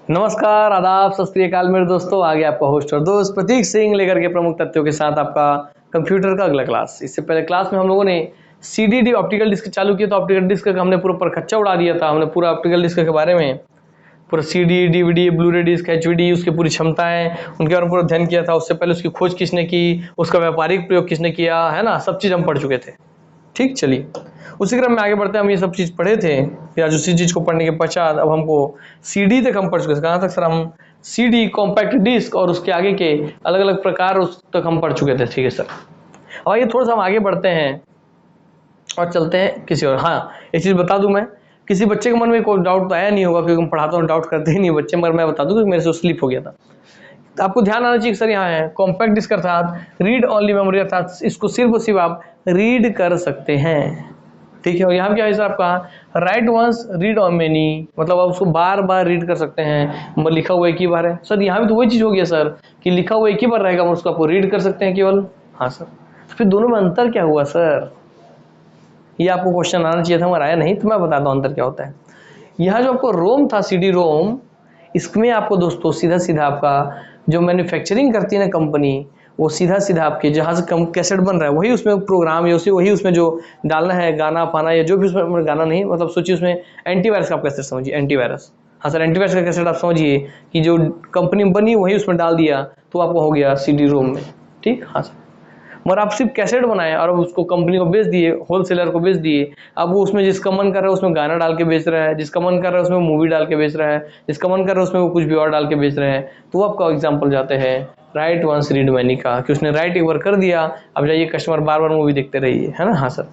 नमस्कार, आदाब, सत श्री अकाल मेरे दोस्तों। आगे आपका होस्ट और दोस्त प्रतीक सिंह लेकर के प्रमुख तथ्यों के साथ आपका कंप्यूटर का अगला क्लास। इससे पहले क्लास में हम लोगों ने सीडीडी ऑप्टिकल डिस्क चालू किया, तो ऑप्टिकल डिस्क का हमने पूरा परखच्चा उड़ा दिया था। हमने पूरा ऑप्टिकल डिस्क के बारे में पूरा CD, DVD, Blu ray disc, HVD, उसकी पूरी क्षमताएं, उनके बारे में पूरा अध्ययन किया था। उससे पहले उसकी खोज किसने की, उसका व्यापारिक प्रयोग किसने किया, है ना, सब चीज़ हम पढ़ चुके थे। ठीक, चलिए उसी क्रम में आगे बढ़ते हैं। हम ये सब चीज़ पढ़े थे, या उसी चीज़ को पढ़ने के पश्चात अब हमको सीडी तक हम पढ़ चुके थे। कहाँ तक सर? हम सीडी, कॉम्पैक्ट डिस्क और उसके आगे के अलग अलग प्रकार उस तक हम पढ़ चुके थे। ठीक है सर। अब आइए थोड़ा सा हम आगे बढ़ते हैं और चलते हैं किसी और। हाँ, एक चीज़ बता दूं, मैं किसी बच्चे के मन में कोई डाउट तो आया नहीं होगा, क्योंकि हम पढ़ाता हूँ, डाउट करते ही नहीं बच्चे, मगर मैं बता दूं कि मेरे से स्लिप हो गया था। तो आपको ध्यान आना चाहिए सर, यहाँ है कॉम्पैक्ट डिस्क अर्थात रीड ऑनली मेमोरी, अर्थात इसको सिर्फ और सिर्फ आप रीड कर सकते हैं। ठीक है। और यहाँ क्या है सर आपका write once read on many, मतलब आप उसको बार बार रीड कर सकते हैं। लिखा हुआ एक ही बार है सर, यहाँ भी तो वही चीज़ हो गया सर कि लिखा हुआ एक ही बार रहेगा, उसको आपको रीड कर सकते हैं केवल। हाँ सर, फिर दोनों में अंतर क्या हुआ सर? ये आपको क्वेश्चन आना चाहिए था, मगर आया नहीं, तो मैं बताता हूँ अंतर क्या होता है। यहाँ जो आपको रोम था, सीडी रोम, इसमें आपको दोस्तों सीधा सीधा आपका जो मैन्युफैक्चरिंग करती है ना कंपनी, वो सीधा सीधा आपके जहाँ से कम कैसेट बन रहा है वही उसमें प्रोग्राम, या वही उसमें जो डालना है गाना पाना, या जो भी उसमें गाना नहीं, मतलब सोचिए उसमें एंटीवायरस का आप कैसेट समझिए, एंटीवायरस। हाँ सर, एंटीवायरस का कैसेट आप समझिए कि जो कंपनी में बनी वही उसमें डाल दिया, तो आपको हो गया सीडी रोम में। ठीक, हाँ सर। मगर आप सिर्फ कैसेट बनाए और अब उसको कंपनी को बेच दिए, होलसेलर को बेच दिए। अब वो उसमें जिसका मन कर रहा है उसमें गाना डाल के बेच रहा है, जिसका मन कर रहा है उसमें मूवी डाल के बेच रहा है, जिसका मन कर रहा है उसमें वो कुछ भी और डाल के बेच रहे हैं। तो वो आपका एग्जाम्पल जाते हैं राइट वंस रीड मैनी का, कि उसने राइट एक बार कर दिया, अब जाइए कस्टमर बार बार मूवी देखते रहिए, है ना। हाँ सर।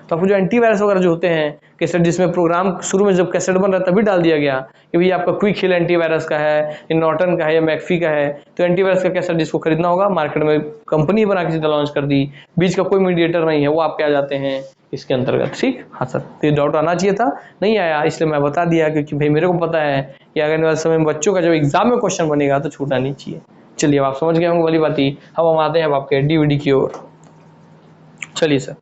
तो आपको जो एंटीवायरस वगैरह जो होते हैं कैसेट, जिसमें प्रोग्राम शुरू में जब कैसेट बन रहा है तभी डाल दिया गया कि भैया आपका क्विक हिल एंटीवायरस का है, नॉर्टन का है, या मैकफी का है, तो एंटीवायरस का कैसेट जिसको खरीदना होगा मार्केट में कंपनी बना के सीधा लॉन्च कर दी, बीच का कोई मीडिएटर नहीं है, वो आपके आ जाते हैं इसके अंतर्गत। ठीक, हाँ सर। तो ये डाउट आना चाहिए था, नहीं आया, इसलिए मैं बता दिया, क्योंकि भाई मेरे को पता है कि आने वाले समय में बच्चों का जब एग्जाम में क्वेश्चन बनेगा तो छूटना नहीं चाहिए। चलिए, अब आप समझ गए होंगे वाली बात ही। अब हम आते हैं अब आपके डीवीडी की ओर। चलिए सर,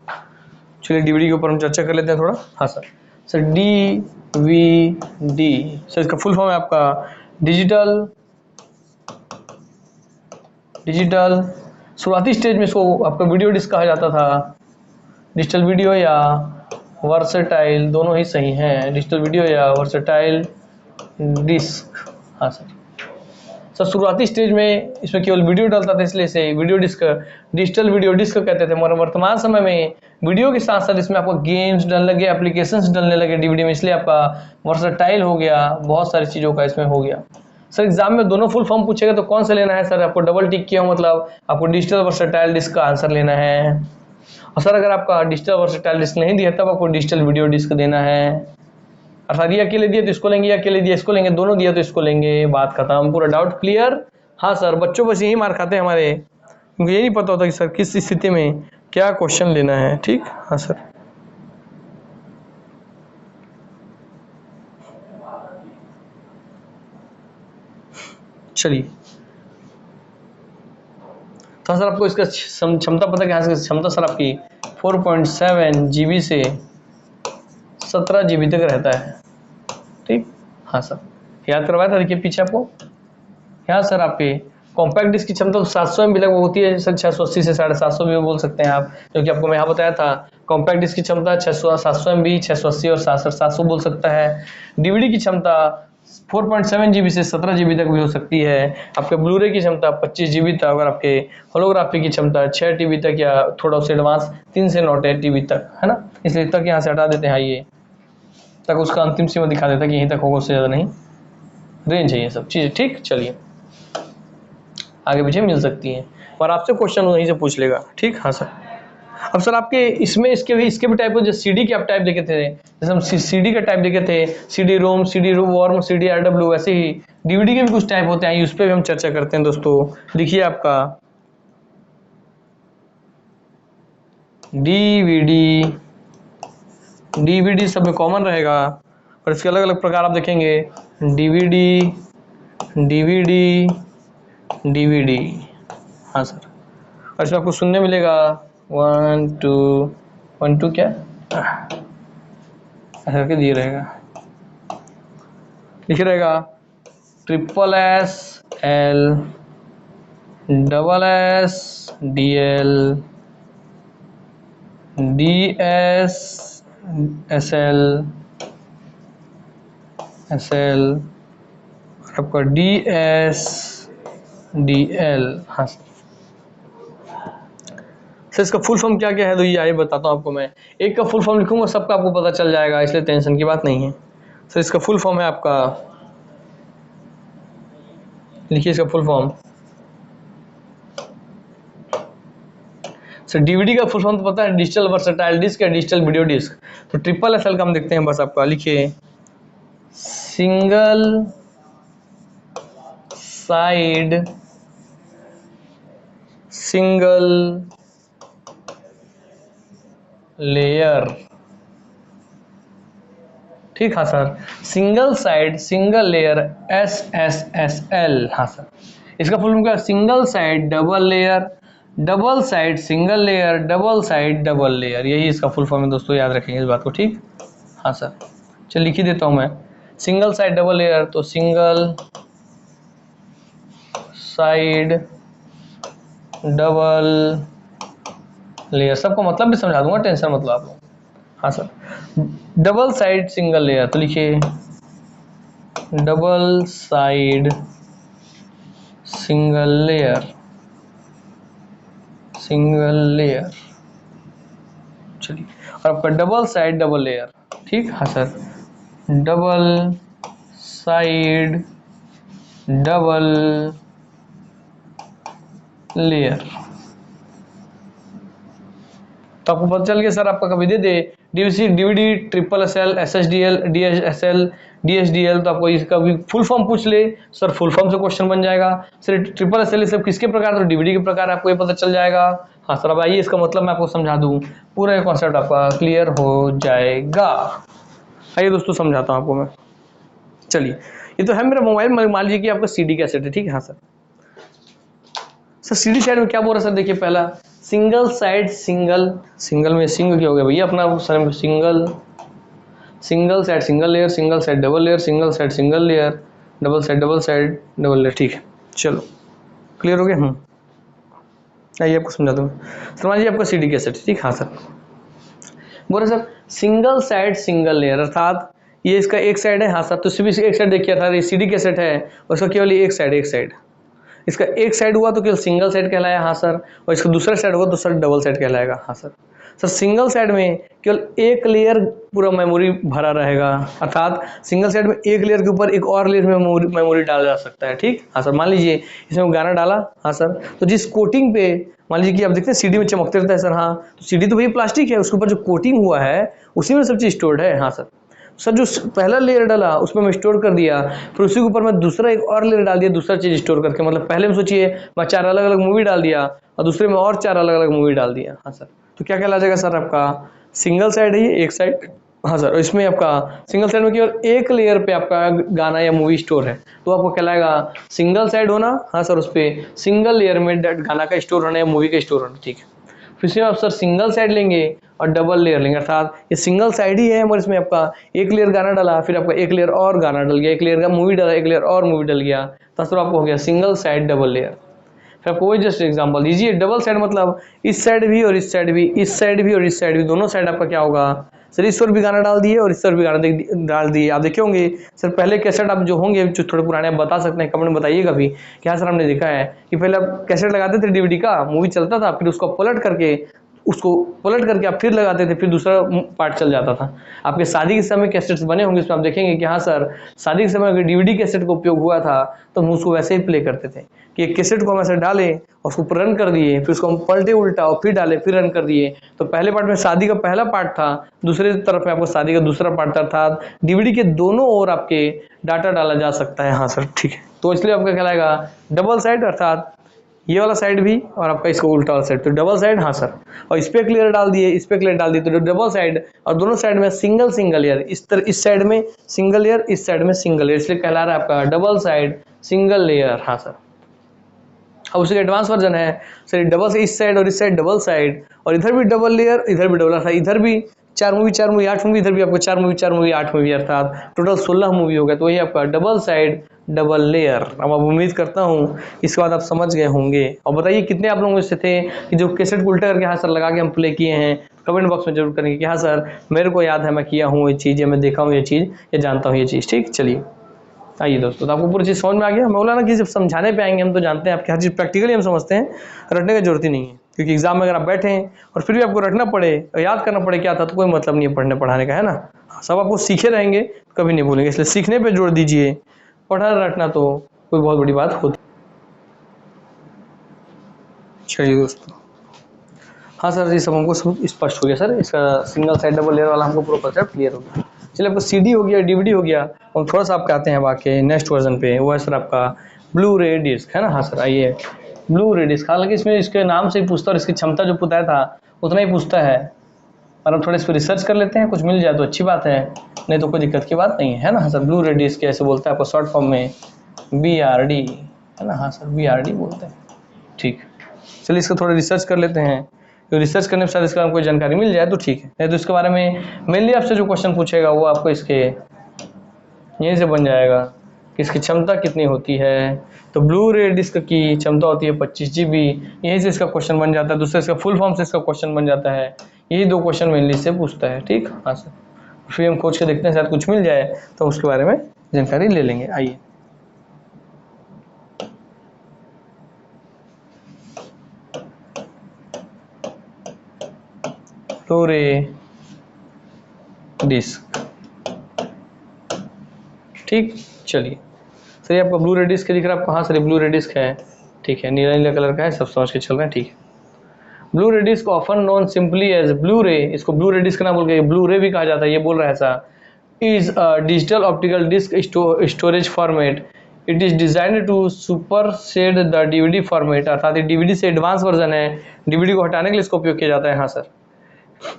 चलिए डीवीडी के ऊपर हम चर्चा कर लेते हैं थोड़ा। हाँ सर। सर डीवीडी सर इसका फुल फॉर्म है आपका डिजिटल शुरुआती स्टेज में इसको आपका वीडियो डिस्क कहा जाता था। डिजिटल वीडियो या वर्सेटाइल, दोनों ही सही हैं, डिजिटल वीडियो या वर्सेटाइल डिस्क। हाँ सर। सर शुरुआती स्टेज में इसमें केवल वीडियो डलता था, इसलिए इसे video disc, digital video disc कहते थे। मगर वर्तमान समय में वीडियो के साथ साथ इसमें आपको गेम्स डलने लगे, एप्लीकेशंस डलने लगे डीवीडी में, इसलिए आपका वर्सेटाइल हो गया, बहुत सारी चीज़ों का इसमें हो गया। सर एग्जाम में दोनों फुल फॉर्म पूछेगा तो कौन सा लेना है सर? आपको डबल टिक किया, मतलब आपको डिजिटल वर्सेटाइल डिस्क का आंसर लेना है। और सर अगर आपका डिजिटल वर्सेटाइल डिस्क नहीं दिया तब आपको डिजिटल वीडियो डिस्क देना है। अर्थात ये अकेले दिए तो इसको लेंगे, अकेले दिया इसको लेंगे, दोनों दिया तो इसको लेंगे, बात खत्म, पूरा डाउट क्लियर। हाँ सर, बच्चों बस यही मार खाते हैं हमारे, क्योंकि ये नहीं पता होता कि सर किस स्थिति में क्या क्वेश्चन लेना है। ठीक, हाँ सर। चलिए, तो सर आपको इसका क्षमता पता क्या है? क्षमता सर आपकी 4.7 GB से 17 GB तक रहता है। ठीक, हाँ सर, याद करवाया था, देखिए पीछे आपको। यहाँ सर आपके कॉम्पैक्ट डिस्क की क्षमता तो 700 MB लगभग होती है सर, 680 से 750 भी बोल सकते हैं आप, क्योंकि आपको मैं यहाँ बताया था कॉम्पैक्ट डिस्क की क्षमता 700 MB, 680 और 700 बोल सकता है। डीवीडी की क्षमता 4.7 GB से 17 GB तक भी हो सकती है। आपके ब्लूरे की क्षमता 25 GB तक, और आपके होलोग्राफी की क्षमता 6 TB तक, या थोड़ा उससे एडवांस 3 से 9 TB तक, है ना। इसलिए तक यहाँ से हटा देते हैं, ये तक उसका अंतिम सीमा दिखा देता है कि यहीं तक होगा, उससे ज़्यादा नहीं रेंज है ये सब चीज़ें। ठीक, चलिए आगे पीछे मिल सकती हैं, और आपसे क्वेश्चन वहीं से पूछ लेगा। ठीक, हाँ सर। अब सर आपके इसमें इसके भी टाइप हो, जैसे सीडी के आप टाइप देखे थे, जैसे हम सीडी का टाइप देखे थे, CD ROM, CD worm, CD RW, वैसे ही डीवीडी के भी कुछ टाइप होते हैं, उस पर भी हम चर्चा करते हैं दोस्तों। लिखिए आपका डीवीडी सब में कॉमन रहेगा, और इसके अलग अलग प्रकार आप देखेंगे, डीवीडी, हाँ सर। और इसमें आपको सुनने मिलेगा 1 2 क्या ऐसा करके दिए रहेगा, लिखे रहेगा triple S L, double S D L, D S S L, S L, आपका डी एस डी एल। हाँ सर, इसका फुल फॉर्म क्या क्या है तो ये आइए बताता हूँ आपको। मैं एक का फुल फॉर्म लिखूंगा, सबका आपको पता चल जाएगा, इसलिए टेंशन की बात नहीं है। सर इसका फुल फॉर्म है आपका, लिखिए इसका फुल फॉर्म। सर डीवीडी का फुल फॉर्म तो पता है, डिजिटल वर्सटाइल डिस्क या डिजिटल वीडियो डिस्क। तो ट्रिपल एस एल का हम देखते हैं बस आपका, लिखिए सिंगल साइड सिंगल लेयर। ठीक, हाँ sir, single side single layer, S S S L. हाँ सर, इसका फुल फॉर्म क्या, single side double layer, double side single layer, double side double layer, यही इसका फुल फॉर्म है दोस्तों, याद रखेंगे इस बात को। ठीक, हाँ सर, चल लिख ही देता हूँ मैं, सिंगल साइड डबल लेयर, तो सिंगल साइड डबल लेयर, सबको मतलब भी समझा दूंगा, टेंशन मतलब आप लोग। हाँ sir, double side single layer, तो लिखिए double side single layer, single layer. चलिए, और आपका डबल साइड डबल लेयर। ठीक, हाँ sir, double side double layer. तो आपको पता चल गया सर, आपका कभी दे दे DVC DVD triple S L, S S D L, D S L, D S D L, तो आपको इसका भी फुल फॉर्म पूछ ले सर, फुल फॉर्म से क्वेश्चन बन जाएगा। सर ट्रिपल एस एल सब किसके प्रकार, तो डीवीडी के प्रकार, आपको ये पता चल जाएगा। हाँ सर, अब आइए इसका मतलब मैं आपको समझा दूं, पूरा कॉन्सेप्ट आपका क्लियर हो जाएगा। आइए दोस्तों समझाता हूँ आपको मैं। चलिए, ये तो है मेरा मोबाइल, मान लीजिए कि आपका सीडी कैसेट है। ठीक है, हाँ सर, सर सीडी साइड में क्या बोल रहा है सर, देखिए पहला सिंगल साइड सिंगल, सिंगल में सिंगल क्या हो गया भैया अपना sir, single, single side single layer, single side double layer, single side single layer, double side double side double layer. ठीक है, चलो क्लियर हो गया। आइए आपको समझा दूँ। सर मान लीजिए आपका सीडी कैसेट, ठीक, हाँ सर, बोल रहे sir single side single layer, अर्थात ये इसका एक साइड है। हाँ सर, तो सिर्फ एक साइड देखिए, अर्थात ये सीडी कैसेट है और इसका केवल एक साइड, एक साइड, इसका एक साइड हुआ तो केवल सिंगल साइड कहलाया। हाँ सर, और इसका दूसरा साइड हुआ तो सर डबल साइड कहलाएगा। हाँ सर, सर सिंगल साइड में केवल एक लेयर पूरा मेमोरी भरा रहेगा, अर्थात सिंगल साइड में एक लेयर के ऊपर एक और लेयर में मेमोरी डाला जा सकता है। ठीक, हाँ सर, मान लीजिए इसमें गाना डाला। हाँ सर, तो जिस कोटिंग पे मान लीजिए कि आप देखते हैं सीडी में चमकते रहता है सर। हाँ, तो सीडी तो भैया प्लास्टिक है, उसके ऊपर जो कोटिंग हुआ है उसी में सब चीज़ स्टोर्ड है। हाँ सर, सर जो पहला लेयर डाला उसमें मैं स्टोर कर दिया, फिर उसी के ऊपर मैं दूसरा एक और लेयर डाल दिया, दूसरा चीज स्टोर करके, मतलब पहले में सोचिए मैं 4 अलग अलग मूवी डाल दिया और दूसरे में और 4 अलग अलग मूवी डाल दिया। हाँ सर, तो क्या कहला जाएगा सर, आपका सिंगल साइड है ये, एक साइड। हाँ सर, इसमें आपका सिंगल साइड में केवल एक लेयर पे आपका गाना या मूवी स्टोर है, तो आपको कहलाएगा सिंगल साइड होना। हाँ सर, उस पर सिंगल लेयर में गाना का स्टोर होना या मूवी का स्टोर होना। ठीक है, फिर से आप सर सिंगल साइड लेंगे और डबल लेयर लेंगे, अर्थात ये सिंगल साइड ही है मगर इसमें आपका एक लेयर गाना डाला, फिर आपका एक लेयर और गाना डल गया, एक लेयर का मूवी डाला, एक लेयर और मूवी डल गया, तो सर आपको हो गया सिंगल साइड डबल लेयर। फिर आपको वही जस्ट एग्जांपल दीजिए, डबल साइड मतलब इस साइड भी और इस साइड भी, इस साइड भी और इस साइड भी, दोनों साइड आपका क्या होगा सर, इस पर भी गाना डाल दिए और इस पर भी गाना डाल दिए। आप देखे होंगे सर, पहले कैसेट आप जो होंगे जो थोड़े पुराने, आप बता सकते हैं, कमेंट में बताइएगा भी कि हाँ सर हमने देखा है कि पहले आप कैसेट लगाते थे, डीवीडी का मूवी चलता था, फिर उसको पलट करके आप फिर लगाते थे, फिर दूसरा पार्ट चल जाता था। आपके शादी के समय कैसेट्स बने होंगे, इसमें आप देखेंगे कि हाँ सर शादी के समय अगर डीवीडी कैसेट का उपयोग हुआ था तो हम उसको वैसे ही प्ले करते थे कि एक कैसेट को हम ऐसे डालें और उसको रन कर दिए, फिर उसको हम पलटे उल्टा और फिर डाले, फिर रन कर दिए। तो पहले पार्ट में शादी का पहला पार्ट था, दूसरे तरफ में आपको शादी का दूसरा पार्ट था, अर्थात डीवीडी के दोनों ओर आपके डाटा डाला जा सकता है। हाँ सर, ठीक है, तो इसलिए आपका कहलाएगा डबल साइड, अर्थात ये वाला साइड भी और आपका इसका उल्टा वाला साइड, तो डबल साइड। हाँ सर, और इस पे एक लेयर डाल दिए, इस पे एक लेयर डाल दिए, तो डबल साइड, और दोनों साइड में सिंगल सिंगल लेयर, इस साइड में सिंगल लेयर, इस साइड में सिंगल लेयर, इसलिए कहला रहा है आपका डबल साइड सिंगल लेयर। हाँ सर, अब उसका एडवांस वर्जन है सर, डबल से इस साइड और इस साइड डबल साइड, और इधर भी डबल लेयर, इधर भी डबल, इधर भी 4 मूवी 8 मूवी, इधर भी आपको 4 मूवी 8 मूवी, अर्थात टोटल 16 मूवी हो गया, तो वही आपका डबल साइड डबल लेयर। अब उम्मीद करता हूँ इसके बाद आप समझ गए होंगे। और बताइए कितने आप लोगों से थे कि जो कैसेट को उल्टा करके हाँ सर लगा के हम प्ले किए हैं, कमेंट बॉक्स में जरूर करेंगे कि हाँ सर मेरे को याद है, मैं किया हूँ ये चीज़, या मैं देखा हूँ ये चीज़, या जानता हूँ ये चीज़। ठीक, चलिए आइए दोस्तों, तो आपको पूरी चीज़ समझ में आ गया। मैं बोला ना कि जब समझाने पे आएंगे हम तो जानते हैं आपकी हर चीज़ प्रैक्टिकली हम समझते हैं, रटने की जरूरत ही नहीं है। क्योंकि एग्जाम में अगर आप बैठे हैं और फिर भी आपको रटना पड़े और याद करना पड़े क्या था, तो कोई मतलब नहीं है पढ़ने पढ़ाने का, है ना। सब आपको सीखे रहेंगे कभी नहीं भूलेंगे, इसलिए सीखने पे जोड़ दीजिए, पढ़ना रटना तो कोई बहुत बड़ी बात होती। चलिए दोस्तों, हाँ सर ये सब हमको सब स्पष्ट हो गया सर, इसका सिंगल साइड डबल लेयर वाला हमको पूरा कंसेप्ट क्लियर हो गया। चलिए आपको सीडी हो गया, डीवीडी हो गया, और थोड़ा सा आपके आते हैं बाकी नेक्स्ट वर्जन पे, वो है सर आपका ब्लू रे डिस्क, है ना। हाँ सर आइए, ब्लू रे डिस्क, हालांकि इसमें इसके नाम से ही पूछता है और इसकी क्षमता जो बताया था उतना ही पूछता है, और हम थोड़े इस पर रिसर्च कर लेते हैं, कुछ मिल जाए तो अच्छी बात है, नहीं तो कोई दिक्कत की बात नहीं है ना। हाँ सर ब्लू रे डिस्क ऐसे बोलता है आपको शॉर्ट फॉर्म में BRD, है ना। हाँ सर BRD बोलते हैं। ठीक, चलिए इसका थोड़ा रिसर्च कर लेते हैं, तो रिसर्च करने के साथ इसके बारे में कोई जानकारी मिल जाए तो ठीक है, नहीं तो इसके बारे में मेनली आपसे जो क्वेश्चन पूछेगा वो आपको इसके यहीं से बन जाएगा कि इसकी क्षमता कितनी होती है। तो ब्लू रे डिस्क की क्षमता होती है 25 GB, यहीं से इसका क्वेश्चन बन जाता है। दूसरा इसका फुल फॉर्म से इसका क्वेश्चन बन जाता है। यही दो क्वेश्चन मेनली से पूछता है। ठीक, हाँ सर, फिर हम खोज के देखते हैं, शायद कुछ मिल जाए तो उसके बारे में जानकारी ले लेंगे। आइए, ब्लू रे डिस्क, ठीक, चलिए सर ये आपका ब्लू रे डिस्क दिख रहा है आपको। हाँ सर ये ब्लू रे डिस्क है, ठीक है, नीला नीला कलर का है, सब समझ के चल रहे हैं। ठीक है, Blu ray disc often known simply as Blu ray, इसको ब्लू रे डिस्क ना बोल के ब्लू रे भी कहा जाता है, ये बोल रहा है ऐसा। Is a digital optical disc storage format, it is designed to supersede the DVD format, अर्थात ये डीवीडी से एडवांस वर्जन है, डीवीडी को हटाने के लिए इसका उपयोग किया जाता है। हाँ sir,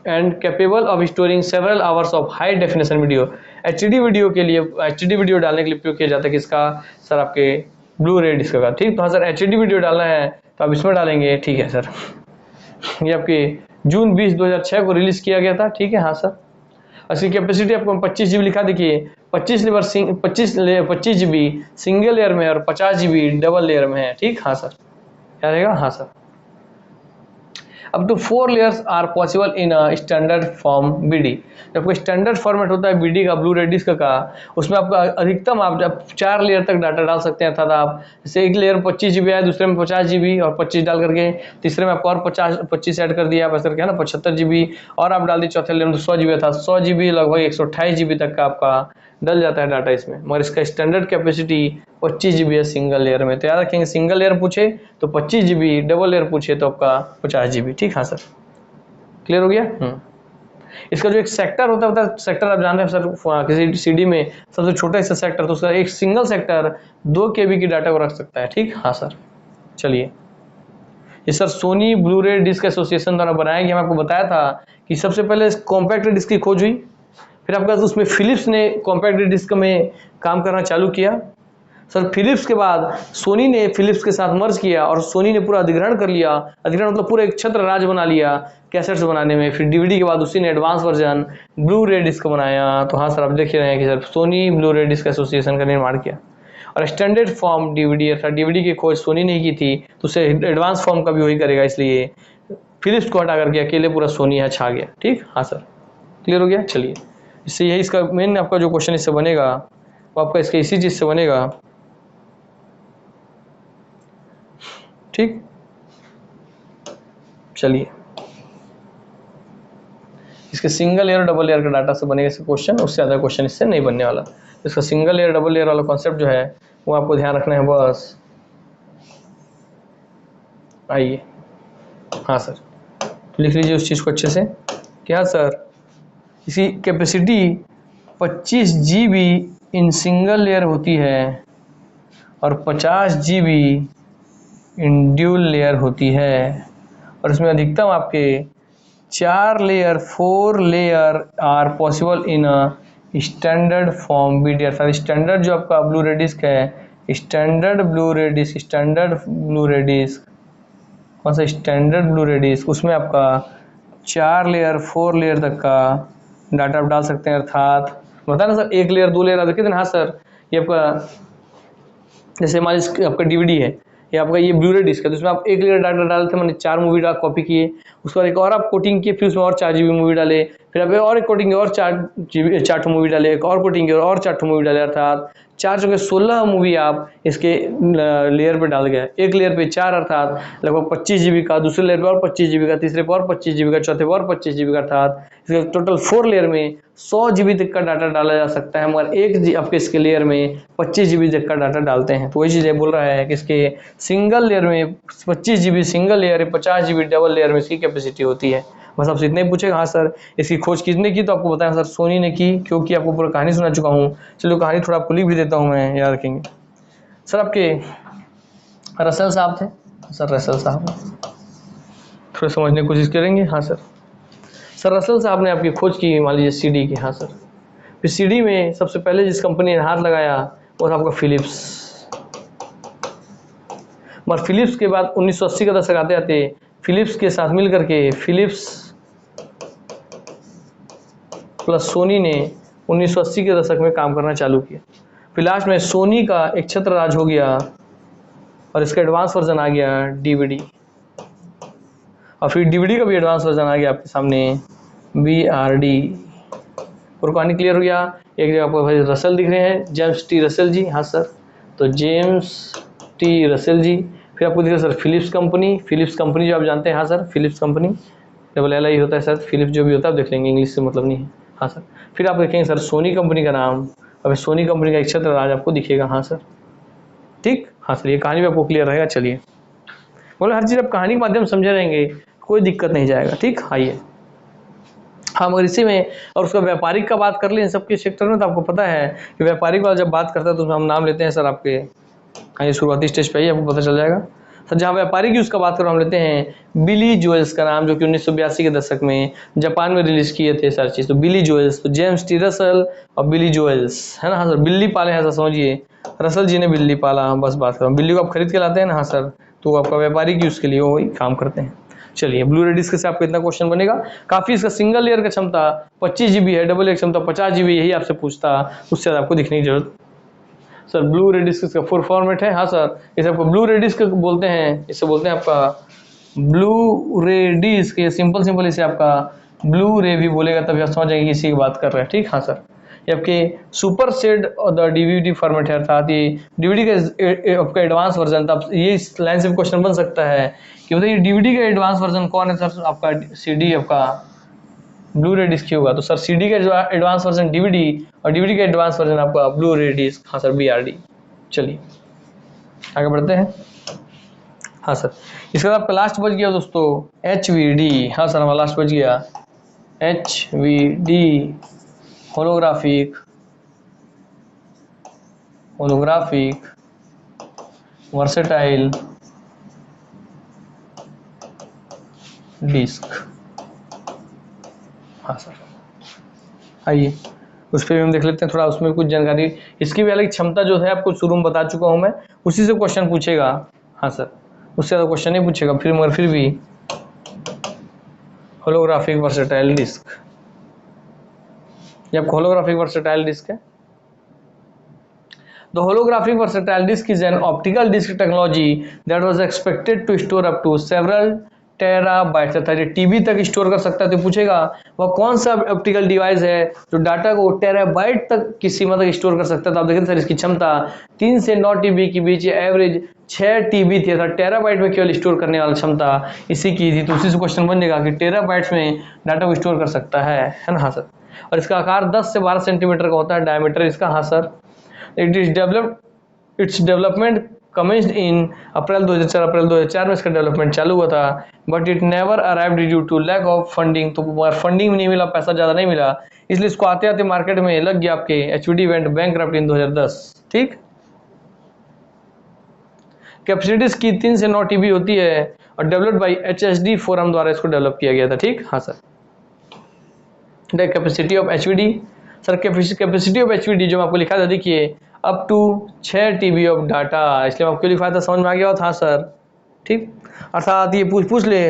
and capable of storing several hours of high definition video, HD video के लिए, एचडी वीडियो डालने के लिए उपयोग किया जाता है किसका सर, आपके ब्लू रे डिस्क का। ठीक, तो हाँ सर एचडी वीडियो डालना है तो आप इसमें डालेंगे। ठीक है सर, ये आपके जून 20 2006 को रिलीज किया गया था। ठीक है, हाँ सर, इसकी कैपेसिटी आपको 25 GB लिखा, देखिए 25 GB सिंगल लेयर में और 50 GB डबल लेयर में है। ठीक, हाँ सर, क्या रहेगा, हाँ सर। अब तो 4 layers are possible in a standard form BD, जब कोई स्टैंडर्ड फॉर्मेट होता है BD का, ब्लू रे डिस्क का, उसमें आपका अधिकतम आप जब 4 लेयर तक डाटा डाल सकते हैं। अर्थात आप जैसे एक लेयर 25 GB है, दूसरे में 50 GB और 25 डाल करके, तीसरे में आपको और 25 ऐड कर दिया आप ऐसा करके, है ना, 75 GB, और आप डाल दी चौथे लेयर में तो 100 GB था, 100 GB लगभग 128 GB तक का आपका डल जाता है डाटा इसमें, मगर इसका स्टैंडर्ड कैपेसिटी 25 GB है सिंगल लेयर में। तो याद रखेंगे, सिंगल लेयर पूछे तो 25 GB, डबल लेयर पूछे तो आपका 50 GB। ठीक, हाँ सर, क्लियर हो गया। इसका जो एक सेक्टर होता है, सेक्टर आप जानते हैं सर, किसी CD में सबसे छोटा हिस्सा सेक्टर, तो उसका एक सिंगल सेक्टर 2 KB की डाटा को रख सकता है। ठीक, हाँ सर, चलिए ये sir Soni blue ray disc association द्वारा बनाया गया। मैं आपको बताया था कि सबसे पहले कॉम्पैक्ट डिस्क की खोज हुई, फिर आपका उसमें फिलिप्स ने कॉम्पैक्ट डिस्क में काम करना चालू किया। सर फिलिप्स के बाद सोनी ने फिलिप्स के साथ मर्ज किया और सोनी ने पूरा अधिग्रहण कर लिया, अधिग्रहण मतलब पूरा एक छत्र राज बना लिया कैसेट्स बनाने में। फिर डीवीडी के बाद उसी ने advance version blue ray disc बनाया। तो हाँ सर, आप देख रहे हैं कि sir Soni blue ray disc association का निर्माण किया। और स्टैंडर्ड फॉर्म डीवीडी, अर्थात डीवीडी की खोज सोनी ने की थी, तो उसे एडवांस फॉर्म का भी वही करेगा, इसलिए फिलिप्स को हटा करके अकेले पूरा सोनी यहाँ छा गया। ठीक, हाँ सर, क्लियर हो गया। चलिए इससे यही इसका मेन आपका जो क्वेश्चन इससे बनेगा वो आपका इसके इसी चीज से बनेगा। ठीक, चलिए इसके सिंगल लेयर और डबल लेयर का डाटा से बनेगा इसका क्वेश्चन, उससे ज़्यादा क्वेश्चन इससे नहीं बनने वाला। इसका सिंगल लेयर डबल लेयर वाला कॉन्सेप्ट जो है वो आपको ध्यान रखना है बस। आइए, हाँ सर, तो लिख लीजिए उस चीज़ को अच्छे से। क्या सर, इसकी capacity 25 GB in single layer होती है और 50 GB इन ड्यूल लेयर होती है, और इसमें अधिकतम आपके 4 layer are possible in a standard form BD, अर्थात स्टैंडर्ड जो आपका ब्लू रे डिस्क है, standard Blu ray disc, standard Blu ray disc, कौन सा स्टैंडर्ड ब्लू रे डिस्क, उसमें आपका 4 लेयर तक का डाटा आप डाल सकते हैं। अर्थात बताया ना सर, 1 लेयर 2 लेयर कितने, हाँ सर ये आपका जैसे मान लीजिए आपका डीवीडी है या आपका ये ब्लूरे डिस्क है, तो उसमें आप 1 लेयर डाटा डालते मैंने 4 मूवी डाल कॉपी किए, उसके बाद एक और आप कोटिंग किए, फिर उसमें और 4 GB मूवी डाले, फिर आप और एक कोटिंग और 4 मूवी डाले, एक और कोटिंग और 4 मूवी डाले, अर्थात 4 जगह 16 मूवी आप इसके लेयर पे डाल गए। एक लेयर पे 4 अर्थात लगभग 25 GB का, दूसरे लेयर पे और 25 GB का, तीसरे पे और 25 GB का, चौथे पे और 25 GB का, अर्थात इसके टोटल 4 लेयर में 100 GB तक का डाटा डाला जा सकता है, मगर एक आपके इसके लेयर में 25 GB तक का डाटा डालते हैं। तो वही चीज़ बोल रहा है कि इसके सिंगल लेयर में 25 GB सिंगल लेयर में 50 GB डबल लेयर में इसकी कैपेसिटी होती है। बस आपसे इतना ही पूछेगा हाँ सर इसकी खोज किसने की, तो आपको बताया सर सोनी ने की, क्योंकि आपको पूरा कहानी सुना चुका हूँ। चलो कहानी थोड़ा आपको लिख भी देता हूँ मैं, याद रखेंगे। सर आपके रसल साहब थे, सर रसल साहब थोड़ा समझने की कोशिश करेंगे। हाँ सर, सर रसल साहब ने आपकी खोज की मान लीजिए सीडी की। हाँ सर, फिर सीडी में सबसे पहले जिस कंपनी ने हाथ लगाया वो था आपका फिलिप्स। मगर फिलिप्स के बाद 1980 का दशक आते आते फिलिप्स के साथ मिलकर के फिलिप्स प्लस सोनी ने 1980 के दशक में काम करना चालू किया। फिर लास्ट में सोनी का एक छत्र राज हो गया और इसका एडवांस वर्जन आ गया डीवीडी, और फिर डीवीडी का भी एडवांस वर्जन आ गया आपके सामने BRD। और कहानी क्लियर हो गया। एक जगह आपको भाई रसल दिख रहे हैं, जेम्स टी रसल जी। हाँ सर, तो जेम्स टी रसल जी। फिर आपको दिख रहा है sir Philips company, Philips company जो आप जानते हैं। हाँ सर, फिलिप्स कंपनी LLI होता है सर, फिलिप्स जो भी होता है आप देख लेंगे, इंग्लिश से मतलब नहीं है। हाँ सर, फिर आप देखेंगे सर सोनी कंपनी का नाम, और सोनी कंपनी का एक छत्र राज आपको दिखेगा। हाँ सर, ठीक। हाँ सर, ये कहानी भी आपको क्लियर रहेगा। चलिए बोले हर चीज़ आप कहानी के माध्यम से समझे रहेंगे, कोई दिक्कत नहीं जाएगा। ठीक, आइए। हाँ, मगर इसी में और उसका व्यापारिक का बात कर लें इन सबके सेक्टर में, तो आपको पता है कि व्यापारिक वाला जब बात करता है तो उसमें हम नाम लेते हैं सर आपके, आइए शुरुआती स्टेज पे ही आपको पता चल जाएगा। सर जहाँ व्यापारिक यूज़ का बात करो हम लेते हैं बिली जोएल्स का नाम, जो कि 1982 के दशक में जापान में रिलीज किए थे सर चीज़। तो बिली जोएल्स, तो जेम्स टी रसल और बिली जोएल्स, है ना। हाँ सर, बिल्ली पाले हैं सर, समझिए रसल जी ने बिल्ली पाला, बस बात करो। बिल्ली को आप खरीद के लाते हैं ना। हाँ सर, तो आपका व्यापारिक यूज़ के लिए वही काम करते हैं। चलिए, ब्लू-रे डिस्क से आपको इतना क्वेश्चन बनेगा काफ़ी। इसका सिंगल लेयर का क्षमता 25 GB है, डबल लेयर क्षमता 50 GB, यही आपसे पूछता, उससे ज़्यादा आपको दिखने की जरूरत। सर ब्लू-रे डिस्क का फुल फॉर्मेट है। हाँ सर, इसे आपको ब्लू-रे डिस्क बोलते हैं, इसे बोलते हैं आपका ब्लू-रे डिस्क। ये सिंपल इसे आपका ब्लू-रे भी बोलेगा तभी आप समझ जाएंगे कि इसी की बात कर रहे हैं। ठीक, हाँ सर, ये आपके सुपर सेड और द डीवीडी फॉर्मेट है, अर्थात ये डीवीडी का आपका एडवांस वर्जन था। ये इस लाइन से क्वेश्चन बन सकता है कि बताइए डीवीडी का एडवांस वर्जन कौन है सर, आपका सीडी आपका ब्लू-रे डिस्क ही होगा। तो सर सीडी का एडवांस वर्जन डीवीडी और डीवीडी का एडवांस वर्जन आपका ब्लू-रे डिस्क। हाँ सर, BRD। चलिए आगे बढ़ते हैं। हाँ सर, इसके बाद आपका लास्ट बच गया दोस्तों HVD। हाँ सर, हमारा लास्ट बच गया HVD, होलोग्राफिक वर्सेटाइल डिस्क। हाँ सर, आइए उस पर भी हम देख लेते हैं थोड़ा, उसमें कुछ जानकारी। इसकी भी अलग क्षमता जो है आपको शुरू में बता चुका हूँ मैं, उसी से क्वेश्चन पूछेगा। हाँ सर, उससे ज़्यादा क्वेश्चन नहीं पूछेगा फिर, मगर फिर भी होलोग्राफिक वर्सेटाइल डिस्क, ये आपको होलोग्राफिक वर्सेटाइल डिस्क है। The holographic versatile disk is an optical disk technology that was expected to store up to several terabytes, अर्थात ये टीबी तक स्टोर कर सकता है। तो पूछेगा वह कौन सा ऑप्टिकल डिवाइस है जो डाटा को टेराबाइट तक की सीमा तक स्टोर कर सकता है। तो आप देखें सर, इसकी क्षमता 3 से 9 TB के बीच, एवरेज 6 TB थी, अर्थात टेराबाइट में केवल स्टोर करने वाली क्षमता इसी की थी। तो उसी से क्वेश्चन बन जाएगा कि टेराबाइट्स में डाटा को स्टोर कर सकता है ना। हाँ सर, और इसका आकार 10 से 12 सेंटीमीटर का होता है, डायमीटर इसका। हाँ sir, its development commenced in April 2004 में इसका डेवलपमेंट चालू हुआ था, but it never arrived due to lack of funding. तो फंडिंग नहीं मिला, पैसा ज़्यादा नहीं मिला, इसलिए इसको आते आते मार्केट में लग गया आपके HVD वेंट बैंकक्रप्ट इन 2010। ठीक, कैपेसिटी इसकी 3 से 9 TB होती है और डेवलप्ड बाई HSD फोरम द्वारा इसको डेवलप किया गया था। ठीक, हाँ sir, the capacity of HVD, sir capacity of HVD जो आपको लिखा था देखिए, up to 6 TB of data, इसलिए आपको लिखा था, समझ में आ गया था सर। ठीक, अर्थात ये पूछ ले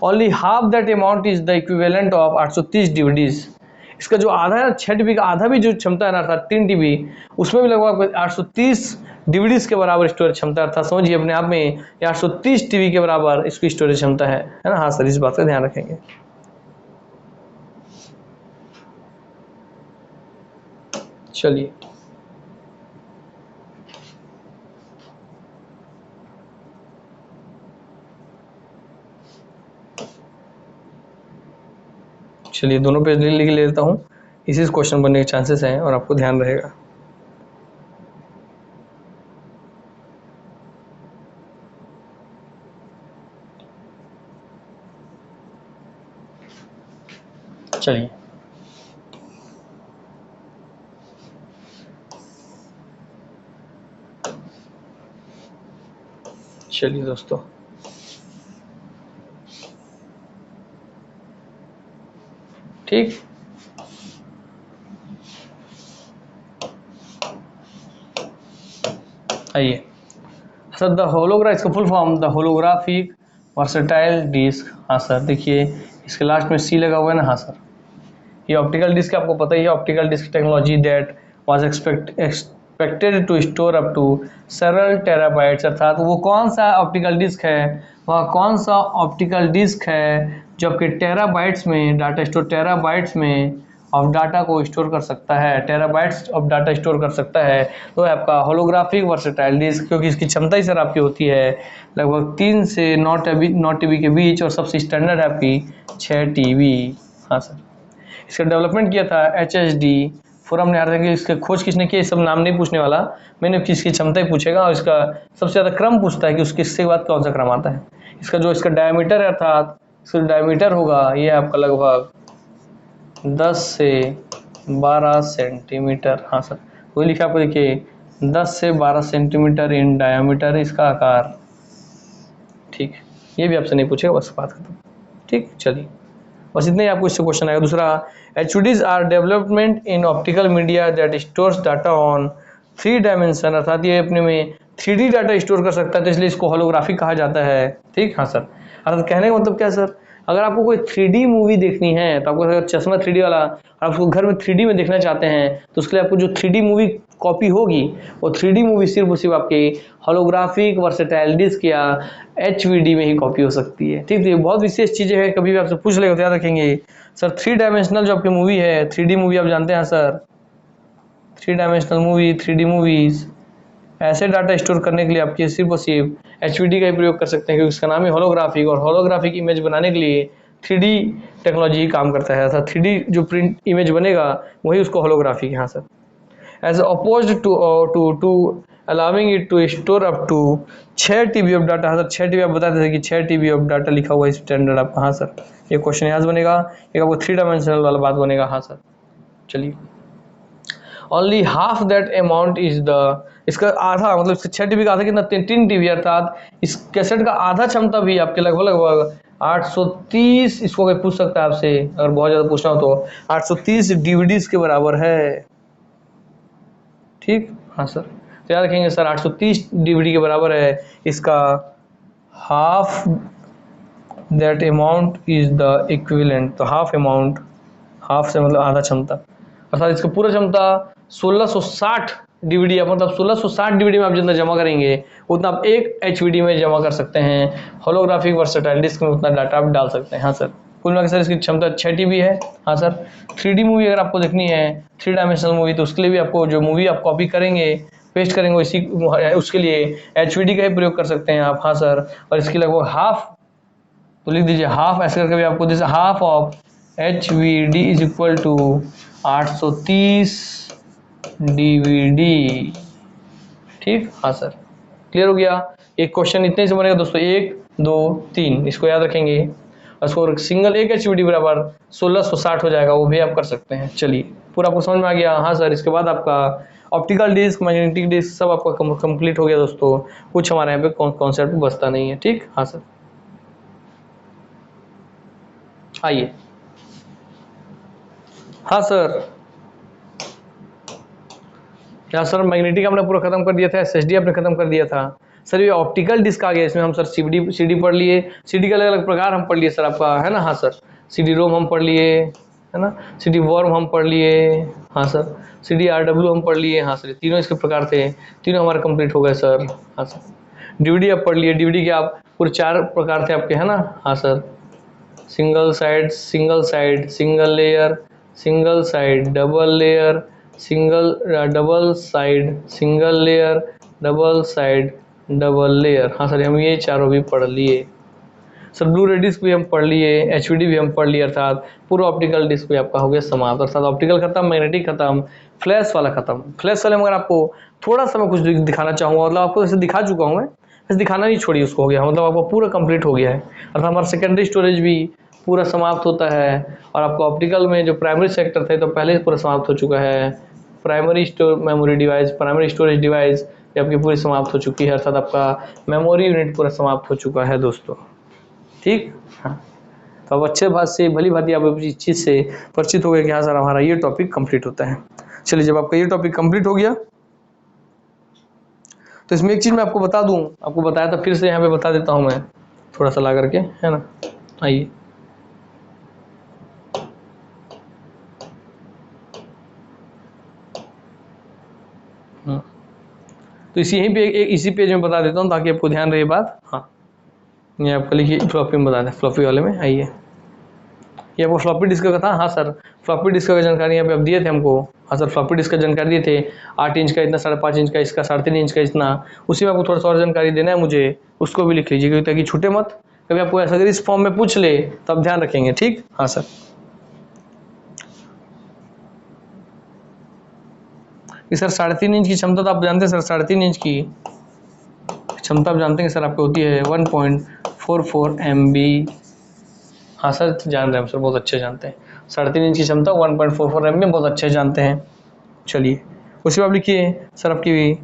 only half that amount is the equivalent of 830 DVDs इसका जो आधा है 6 TB का आधा भी जो क्षमता है ना अर्थात 3 TB, उसमें भी लगभग 830 DVDs के बराबर स्टोरेज क्षमता है। अर्थात समझिए अपने आप में ये 830 TB के बराबर इसकी स्टोरेज क्षमता है ना। हाँ सर, इस बात का ध्यान रखेंगे। चलिए चलिए दोनों पेज लिख लेता हूँ, इसी से क्वेश्चन बनने के चांसेस हैं और आपको ध्यान रहेगा। चलिए चलिए दोस्तों, ठीक। आइए सर, द होलोग्राफ, इसका full form the holographic versatile disc. हाँ सर, देखिए इसके लास्ट में सी लगा हुआ है ना। हाँ सर, ये ऑप्टिकल डिस्क आपको पता ही है, optical disc technology that was expected to store up to several terabytes. अर्थात वो कौन सा ऑप्टिकल डिस्क है, वह कौन सा ऑप्टिकल डिस्क है जो आपके टेराबाइट्स में डाटा स्टोर, टेराबाइट्स में ऑफ डाटा को स्टोर कर सकता है, टेराबाइट्स ऑफ डाटा स्टोर कर सकता है। तो है आपका होलोग्राफिक वर्सेटाइल डिस्क, क्योंकि इसकी क्षमता ही सर आपकी होती है लगभग 3 से 9 TB के बीच, और सबसे स्टैंडर्ड है आपकी 6 TB। हाँ सर, इसका डेवलपमेंट किया था HSD फोरम ने। हालांकि इसके खोज किसने किया, सब नाम नहीं पूछने वाला मैंने, किसकी क्षमता ही पूछेगा, और इसका सबसे ज़्यादा क्रम पूछता है कि उसके इसके बाद कौन सा क्रम आता है। इसका जो इसका डायमीटर है, अर्थात इसका डायमीटर होगा ये आपका लगभग 10 से 12 सेंटीमीटर। हाँ सर, वही लिखा आपको, देखिए 10 से 12 सेंटीमीटर इन डायमीटर इसका आकार। ठीक, ये भी आपसे नहीं पूछेगा, बस बात खत्म। ठीक, चलिए बस इतना ही आपको इससे क्वेश्चन आएगा। दूसरा, HUDs are development in optical media that stores data on 3 dimension. अर्थात ये अपने में 3D डाटा स्टोर कर सकता है, तो इसलिए इसको होलोग्राफिक कहा जाता है। ठीक, हाँ सर, अर्थात कहने का मतलब क्या सर, अगर आपको कोई 3D मूवी देखनी है, तो आपको अगर चश्मा 3D वाला और आपको घर में 3D में देखना चाहते हैं, तो उसके लिए आपको जो 3D मूवी कॉपी होगी, वो 3D मूवी सिर्फ और सिर्फ आपके होलोग्राफिक वर्सेटाइल डिस्क या HVD में ही कॉपी हो सकती है। ठीक, तो ये बहुत विशेष चीज़ें हैं, कभी भी आपसे पूछ लेगा तो याद रखेंगे सर। 3 डायमेंशनल जो आपकी मूवी है, 3D मूवी आप जानते हैं sir, 3 dimensional movie, 3D movies, ऐसे डाटा स्टोर करने के लिए आपके सिर्फ और सिर्फ HVD का ही प्रयोग कर सकते हैं, क्योंकि इसका नाम है होलोग्राफिक, और होलोग्राफिक इमेज बनाने के लिए 3D टेक्नोलॉजी ही काम करता है। अर्थात 3D जो प्रिंट इमेज बनेगा वही उसको होलोग्राफिक है। हाँ sir, as opposed to allowing it to store up to 6 TB of data. हाँ सर, 6 TB आप बताते थे कि 6 TB ऑफ डाटा लिखा हुआ है स्टैंडर्ड आपका। हाँ सर, ये क्वेश्चन यहाँ से बनेगा, एक आपको 3 डायमेंशनल वाला बात बनेगा। हाँ सर, चलिए only half that amount is the, इसका आधा मतलब इसका 6 TB का आधा कितना, 3 TB, अर्थात इस कैसेट का आधा क्षमता भी आपके लगभग 830, इसको कोई पूछ सकता है आपसे, अगर बहुत ज़्यादा पूछना हो तो 830 DVDs के बराबर है। ठीक, हाँ सर, तो याद रखेंगे सर 830 DVD के बराबर है इसका। Half that amount is the equivalent, तो हाफ अमाउंट, हाफ से मतलब आधा क्षमता, अर्थात इसका पूरा क्षमता 1660 DVD है। मतलब 1660 DVD में आप जितना जमा करेंगे उतना आप एक HVD में जमा कर सकते हैं। होलोग्राफिक वर्सेटाइल डिस्क में उतना डाटा आप डाल सकते हैं। हाँ सर, कुल मिलाकर सर इसकी क्षमता 6 TB है। हाँ सर, 3D मूवी अगर आपको देखनी है, 3 डायमेंशनल मूवी, तो उसके लिए भी आपको जो मूवी आप कॉपी करेंगे, पेस्ट करेंगे, इसी उसके लिए HVD का ही प्रयोग कर सकते हैं आप। हाँ सर, और इसकी लगभग हाफ, तो लिख दीजिए हाफ, ऐसे करके भी आपको जैसे half of HVD is equal to 830 DVD। ठीक, हाँ सर, क्लियर हो गया। एक क्वेश्चन इतने से बनेगा दोस्तों, 1 2 3, इसको याद रखेंगे। और सिंगल एक HVD बराबर 1660 हो जाएगा, वो भी आप कर सकते हैं। चलिए पूरा आपको समझ में आ गया। हाँ सर, इसके बाद आपका ऑप्टिकल डिस्क, मैग्नेटिक डिस्क सब आपका कंप्लीट हो गया दोस्तों। कुछ हमारे यहाँ पे कॉन्सेप्ट बचता नहीं है। ठीक, हाँ सर, आइए। हाँ सर, यहाँ सर मैग्नेटिक हमने पूरा खत्म कर दिया था, SSD आपने खत्म कर दिया था। सर ये ऑप्टिकल डिस्क आ गया, इसमें हम सर CD पढ़ लिए, CD के अलग अलग प्रकार हम पढ़ लिए सर आपका, है ना। हाँ सर, CD रोम हम पढ़ लिए, है ना। CD वर्म हम पढ़ लिए, हाँ सर। CDRW हम पढ़ लिए, हाँ सर। तीनों इसके प्रकार थे, तीनों हमारे कंप्लीट हो गए सर, हाँ सर। DVD आप पढ़ लिए, DVD के आप पूरे 4 प्रकार थे आपके, है ना, हाँ sir. Single side, single layer, single side, double layer, double side, single layer, double side, double layer, हाँ सर। हम ये चारों भी पढ़ लिए सर। ब्लू रे डिस्क भी हम पढ़ लिए, HVD भी हम पढ़ लिए, अर्थात पूरा ऑप्टिकल डिस्क भी आपका हो गया समाप्त। अर्थात ऑप्टिकल खत्म, मैग्नेटिक खत्म, फ्लैश वाला खत्म। फ्लैश वाले में अगर आपको थोड़ा सा मैं कुछ दिखाना चाहूँगा, मतलब आपको जैसे दिखा चुका हूँ मैं, बस दिखाना नहीं छोड़िए, उसको हो गया, मतलब आपका पूरा कंप्लीट हो गया है। अर्थात हमारा सेकेंडरी स्टोरेज भी पूरा समाप्त होता है, और आपको ऑप्टिकल में जो प्राइमरी सेक्टर थे तो पहले ही पूरा समाप्त हो चुका है। Primary memory device, primary storage device ये आपकी पूरी समाप्त हो चुकी है, अर्थात आपका मेमोरी यूनिट पूरा समाप्त हो चुका है दोस्तों, ठीक। हाँ, तो अब अच्छे बात से भली भांति आप इस चीज़ से परिचित हो गए कि हाँ सर हमारा ये टॉपिक कंप्लीट होता है। चलिए, जब आपका ये टॉपिक कंप्लीट हो गया तो इसमें एक चीज़ मैं आपको बता दूं, आपको बताया था, फिर से यहाँ पे बता देता हूँ मैं, थोड़ा सा ला करके, है ना। आइए, तो यहीं पे इसी पेज में बता देता हूँ ताकि आपको ध्यान रहे बात। हाँ, ये आपको लिखिए, फ्लॉपी में बता दें, फ्लॉपी वाले में आइए। ये आपको फ्लॉपी डिस्क का था, हाँ सर। फ्लॉपी डिस्क का जानकारी यहाँ पे आप दिए थे हमको, हाँ सर। फ्लॉपी डिस्क का जानकारी दिए थे, 8 इंच का इतना, 5.5 इंच का इसका, 3.5 इंच का इतना। उसी में आपको थोड़ा सा और जानकारी देना है मुझे, उसको भी लिख लीजिए, क्योंकि ताकि छूटे मत। कभी आपको ऐसा अगर इस फॉर्म में पूछ ले तो आप ध्यान रखेंगे, ठीक। हाँ सर, कि सर 3.5 इंच की क्षमता तो आप जानते हैं सर, 3.5 इंच की क्षमता आप जानते हैं सर आपको होती है 1.44 MB। हाँ सर, जान रहे हैं सर, बहुत अच्छे जानते हैं। 3.5 इंच की क्षमता 1.44 MB बहुत अच्छे जानते हैं। चलिए, उसी में आप लिखिए सर आपकी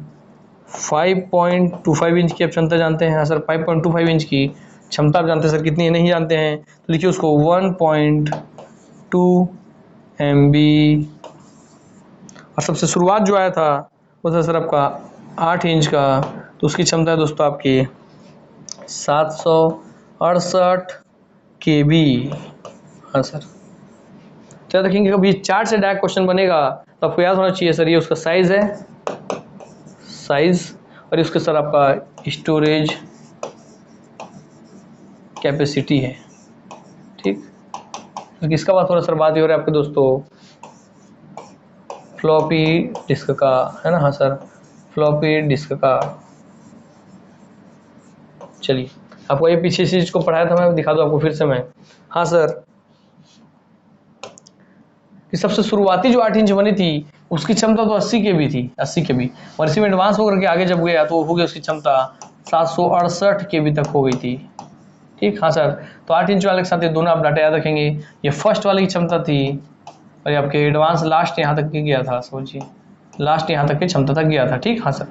5.25 इंच की आप क्षमता जानते हैं, हाँ सर। 5.25 इंच की क्षमता आप जानते हैं सर, कितनी है नहीं जानते हैं तो लिखिए उसको 1.2 MB। और सबसे शुरुआत जो आया था वो था सर आपका 8 इंच का, तो उसकी क्षमता है दोस्तों आपकी 768 KB। हाँ सर, तो याद रखेंगे कभी चार्ट से डायरेक्ट क्वेश्चन बनेगा तो आपको याद होना चाहिए सर, ये उसका साइज है, साइज, और इसके सर आपका स्टोरेज कैपेसिटी है, ठीक। तो किसका बात हो रहा है सर, बात ही हो रहा है आपके दोस्तों फ्लॉपी डिस्क का, है ना। हाँ सर, फ्लॉपी डिस्क का। चलिए, आपको ये पीछे चीज को पढ़ाया था, मैं दिखा दूं आपको फिर से मैं। हाँ सर, कि सबसे शुरुआती जो 8 इंच बनी थी उसकी क्षमता तो 80 KB थी, 80 KB। और इसी में एडवांस होकर के आगे जब गया तो हो गई उसकी क्षमता 768 KB तक हो गई थी, ठीक। हाँ सर, तो 8 इंच वाले के साथ ये दोनों आप डाटा याद रखेंगे। ये फर्स्ट वाले की क्षमता थी, और ये आपके एडवांस लास्ट यहाँ तक के गया था, समझिए लास्ट यहाँ तक की क्षमता तक गया था, ठीक। हाँ सर,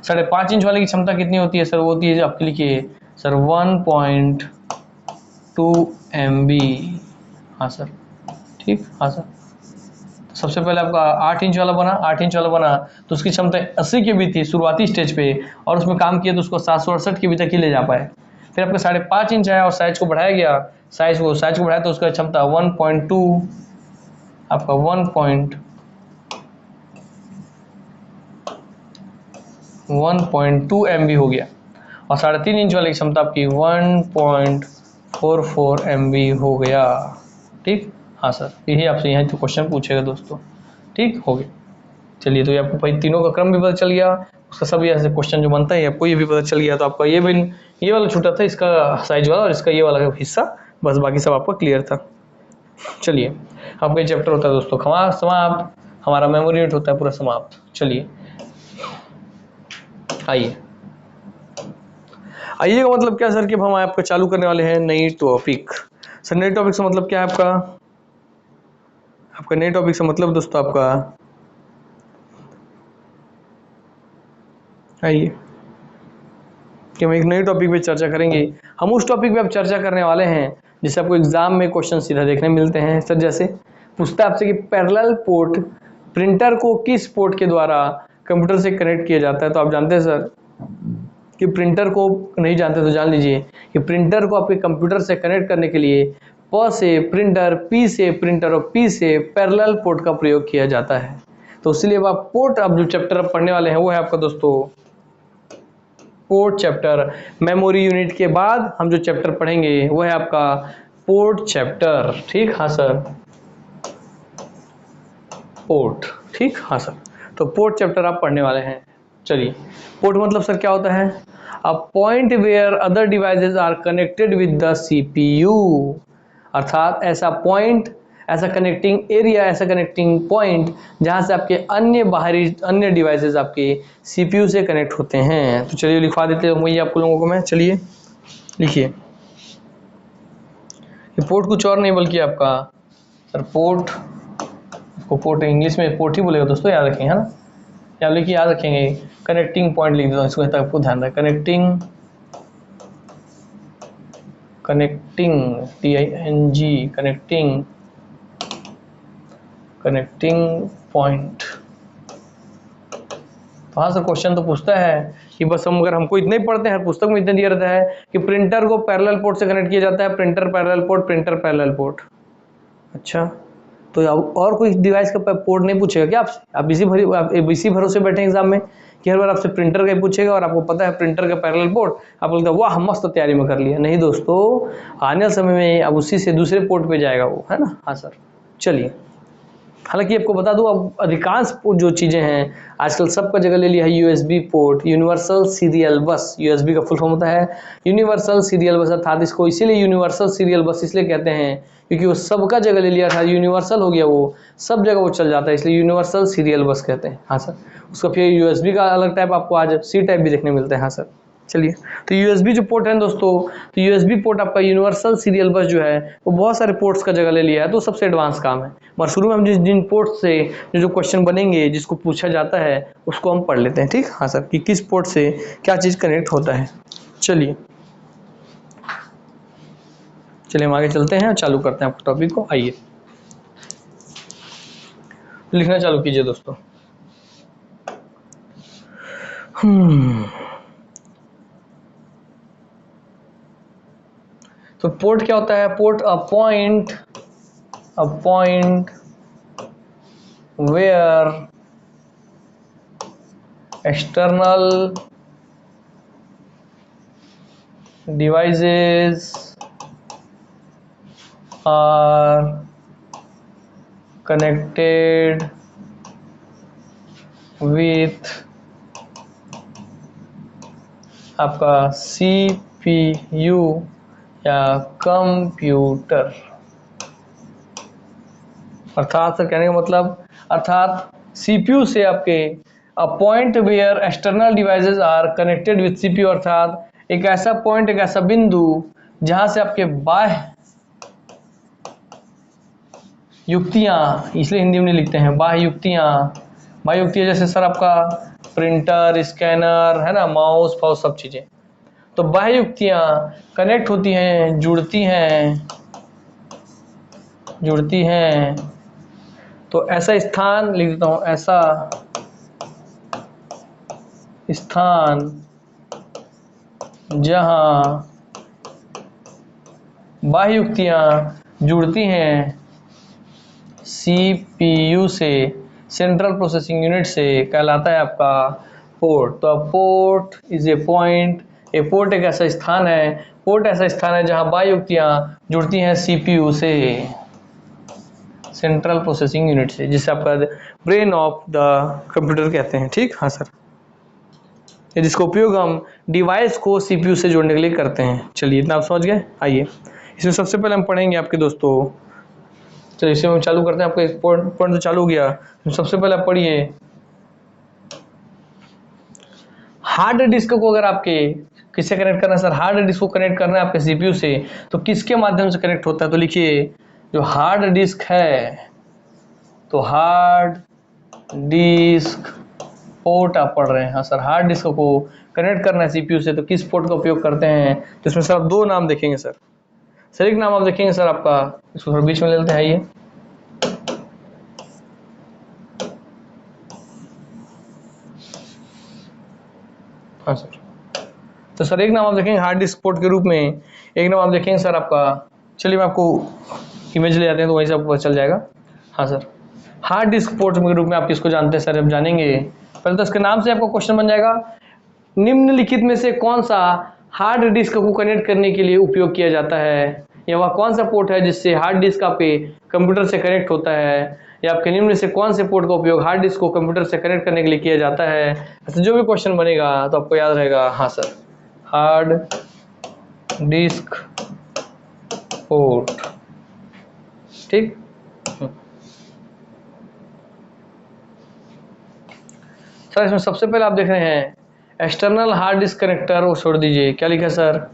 5.5 इंच वाले की क्षमता कितनी होती है सर, वो होती है आपके लिखिए सर 1.2 MB। हाँ सर, ठीक। हाँ सर, सबसे पहले आपका 8 इंच वाला बना, 8 इंच वाला बना तो उसकी क्षमता 80 KB थी शुरुआती स्टेज पे, और उसमें काम किया तो उसको 768 KB तक ही ले जा पाए। फिर आपका 5.5 इंच आया और साइज को बढ़ाया गया, साइज को बढ़ाया तो उसका क्षमता 1.2 आपका 1.2 MB हो गया, और 3.5 इंच वाली क्षमता आपकी 1.44 MB हो गया, ठीक। हाँ सर, यही आपसे यहाँ तो क्वेश्चन पूछेगा दोस्तों, ठीक हो गया। चलिए, तो ये आपको भाई तीनों का क्रम भी पता चल गया, उसका सब यहाँ से क्वेश्चन जो बनता है आपको ये भी पता चल गया। तो आपका ये भी, ये वाला छूटा था इसका साइज वाला, और इसका ये वाला हिस्सा, बस बाकी सब आपका क्लियर था। चलिए, आपका ये चैप्टर होता है दोस्तों समाप्त, हमारा मेमोरी यूनिट होता है पूरा समाप्त। चलिए आइए, आइए का मतलब क्या सर कि हम आपका चालू करने वाले हैं नई टॉपिक। सर नई टॉपिक से मतलब क्या है आपका, आपका नई टॉपिक से मतलब दोस्तों आपका, आइए कि हम एक नई टॉपिक पे चर्चा करेंगे। हम उस टॉपिक पे अब चर्चा करने वाले हैं जिससे आपको एग्जाम में क्वेश्चन सीधा देखने मिलते हैं सर। जैसे पूछता है आपसे कि पैरेलल पोर्ट प्रिंटर को किस पोर्ट के द्वारा कंप्यूटर से कनेक्ट किया जाता है, तो आप जानते हैं सर कि प्रिंटर को, नहीं जानते तो जान लीजिए कि प्रिंटर को आपके कंप्यूटर से कनेक्ट करने के लिए प से प्रिंटर, पी से प्रिंटर और पी से पैरेलल पोर्ट का प्रयोग किया जाता है। तो इसलिए अब आप पोर्ट, अब जो चैप्टर आप पढ़ने वाले हैं वो है आपका दोस्तों पोर्ट चैप्टर। मेमोरी यूनिट के बाद हम जो चैप्टर पढ़ेंगे वो है आपका पोर्ट चैप्टर। ठीक, हाँ सर, पोर्ट। ठीक, हाँ सर, तो पोर्ट चैप्टर आप पढ़ने वाले हैं। चलिए, पोर्ट मतलब सर क्या होता है? A point where other devices are connected with the CPU, अर्थात ऐसा पॉइंट, ऐसा कनेक्टिंग एरिया, ऐसा कनेक्टिंग पॉइंट जहां से आपके अन्य डिवाइसेस आपके सीपीयू से कनेक्ट होते हैं। तो चलिए लिखवा देते हैं वही आप लोगों को मैं। चलिए लिखिए, ये पोर्ट कुछ और नहीं बल्कि आपका सर पोर्ट, को पोर्ट इंग्लिश में पोर्ट ही बोलेगा दोस्तों, याद रखेंगे, है ना। या लिखिए, याद रखेंगे, कनेक्टिंग पॉइंट लिख देता हूँ इसको, आपको ध्यान रहे, कनेक्टिंग TING, कनेक्टिंग पॉइंट। तो हाँ सर, क्वेश्चन तो पूछता है कि बस हम, अगर हमको इतना ही पढ़ते हैं, हर पुस्तक में इतना दिया रहता है कि प्रिंटर को पैरेलल पोर्ट से कनेक्ट किया जाता है, printer parallel port, printer parallel port. अच्छा, तो और कोई डिवाइस का पोर्ट नहीं पूछेगा क्या आपसे? आप इसी भरोसे बैठे एग्जाम में कि हर बार आपसे प्रिंटर का ही पूछेगा और आपको पता है प्रिंटर का पैरेलल पोर्ट, आप बोलते हैं वाह मस्त तैयारी में कर लिया। नहीं दोस्तों, आने वाले समय में अब उसी से दूसरे पोर्ट पे जाएगा वो, है ना। हाँ सर, चलिए, हालांकि आपको बता दूं, अब अधिकांश जो चीज़ें हैं आजकल सबका जगह ले लिया है यूएसबी पोर्ट, यूनिवर्सल सीरियल बस। यूएसबी का फुल फॉर्म होता है यूनिवर्सल सीरियल बस, अर्थात इसको इसीलिए यूनिवर्सल सीरियल बस इसलिए कहते हैं क्योंकि वो सबका जगह ले लिया था, यूनिवर्सल हो गया, वो सब जगह वो चल जाता है, इसलिए यूनिवर्सल सीरियल बस कहते हैं। हाँ सर, उसका फिर यूएसबी का अलग टाइप आपको आज सी टाइप भी देखने मिलता है। हाँ सर, चलिए, तो यूएसबी जो पोर्ट है दोस्तों, तो यूएसबी पोर्ट आपका यूनिवर्सल सीरियल बस जो है वो बहुत सारे पोर्ट्स का जगह ले लिया है, तो सबसे एडवांस काम है। मगर शुरू में हम जिन पोर्ट से जो क्वेश्चन बनेंगे, जिसको पूछा जाता है, उसको हम पढ़ लेते हैं। ठीक, हाँ सर, कि किस पोर्ट से क्या चीज़ कनेक्ट होता है। चलिए हम आगे चलते हैं और चालू करते हैं आपको टॉपिक को। आइए लिखना चालू कीजिए दोस्तों। तो पोर्ट क्या होता है? Port a point where external devices are connected with आपका CPU या कंप्यूटर। अर्थात सर कहने का मतलब, अर्थात CPU से आपके a point where external devices are connected with CPU, अर्थात एक ऐसा पॉइंट, एक ऐसा बिंदु जहां से आपके बाह्य युक्तियां, इसलिए हिंदी में लिखते हैं बाह्य युक्तियां जैसे सर आपका प्रिंटर, स्कैनर, है ना, माउस फाउस सब चीजें। तो बाह्य युक्तियां कनेक्ट होती हैं, जुड़ती हैं। तो ऐसा स्थान लिख देता हूं, ऐसा स्थान जहां बाह्य युक्तियां जुड़ती हैं CPU से, सेंट्रल प्रोसेसिंग यूनिट से, कहलाता है आपका पोर्ट। तो port is a point, A port एक ऐसा स्थान है, पोर्ट ऐसा स्थान है जहां बाह्य युक्तियां जुड़ती हैं CPU से, सेंट्रल प्रोसेसिंग यूनिट से, जिसे आपका ब्रेन ऑफ द कंप्यूटर कहते हैं। ठीक, हाँ सर, जिसका उपयोग हम डिवाइस को CPU से जोड़ने के लिए करते हैं। चलिए, इतना आप समझ गए। आइए, इसमें सबसे पहले हम पढ़ेंगे आपके दोस्तों, चलिए इसे हम चालू करते हैं। आपका एक पॉइंट तो चालू हो गया। सबसे पहले आप पढ़िए, हार्ड डिस्क को अगर आपके किससे कनेक्ट करना है सर? हार्ड डिस्क को कनेक्ट करना है आपके CPU से, तो किसके माध्यम से कनेक्ट होता है? तो लिखिए, जो हार्ड डिस्क है, तो हार्ड डिस्क पोर्ट आप पढ़ रहे हैं। हाँ सर, हार्ड डिस्क को कनेक्ट करना है CPU से, तो किस पोर्ट का उपयोग करते हैं? तो इसमें सर आप दो नाम देखेंगे सर। एक नाम आप देखेंगे सर आपका, इसको थोड़ा बीच में ले लेते हैं। ये हाँ सर, तो सर एक नाम आप देखेंगे हार्ड डिस्क पोर्ट के रूप में, एक नाम आप देखेंगे सर आपका चलिए मैं आपको इमेज ले जाते हैं तो वहीं से आपको पता चल जाएगा। हाँ सर, हार्ड डिस्क पोर्ट के रूप में आप किसको जानते हैं सर? अब जानेंगे। पहले तो इसके नाम से आपको क्वेश्चन बन जाएगा, निम्नलिखित में से कौन सा हार्ड डिस्क को कनेक्ट करने के लिए उपयोग किया जाता है, या वह कौन सा पोर्ट है जिससे हार्ड डिस्क आपके कंप्यूटर से कनेक्ट होता है, या आपके निम्न में से कौन से पोर्ट का उपयोग हार्ड डिस्क को कंप्यूटर से कनेक्ट करने के लिए किया जाता है। ऐसे जो भी क्वेश्चन बनेगा तो आपको याद रहेगा। हाँ सर, हार्ड डिस्क पोर्ट, ठीक। सर इसमें सबसे पहले आप देख रहे हैं एक्सटर्नल हार्ड डिस्क कनेक्टर, वो छोड़ दीजिए, क्या लिखा है सर?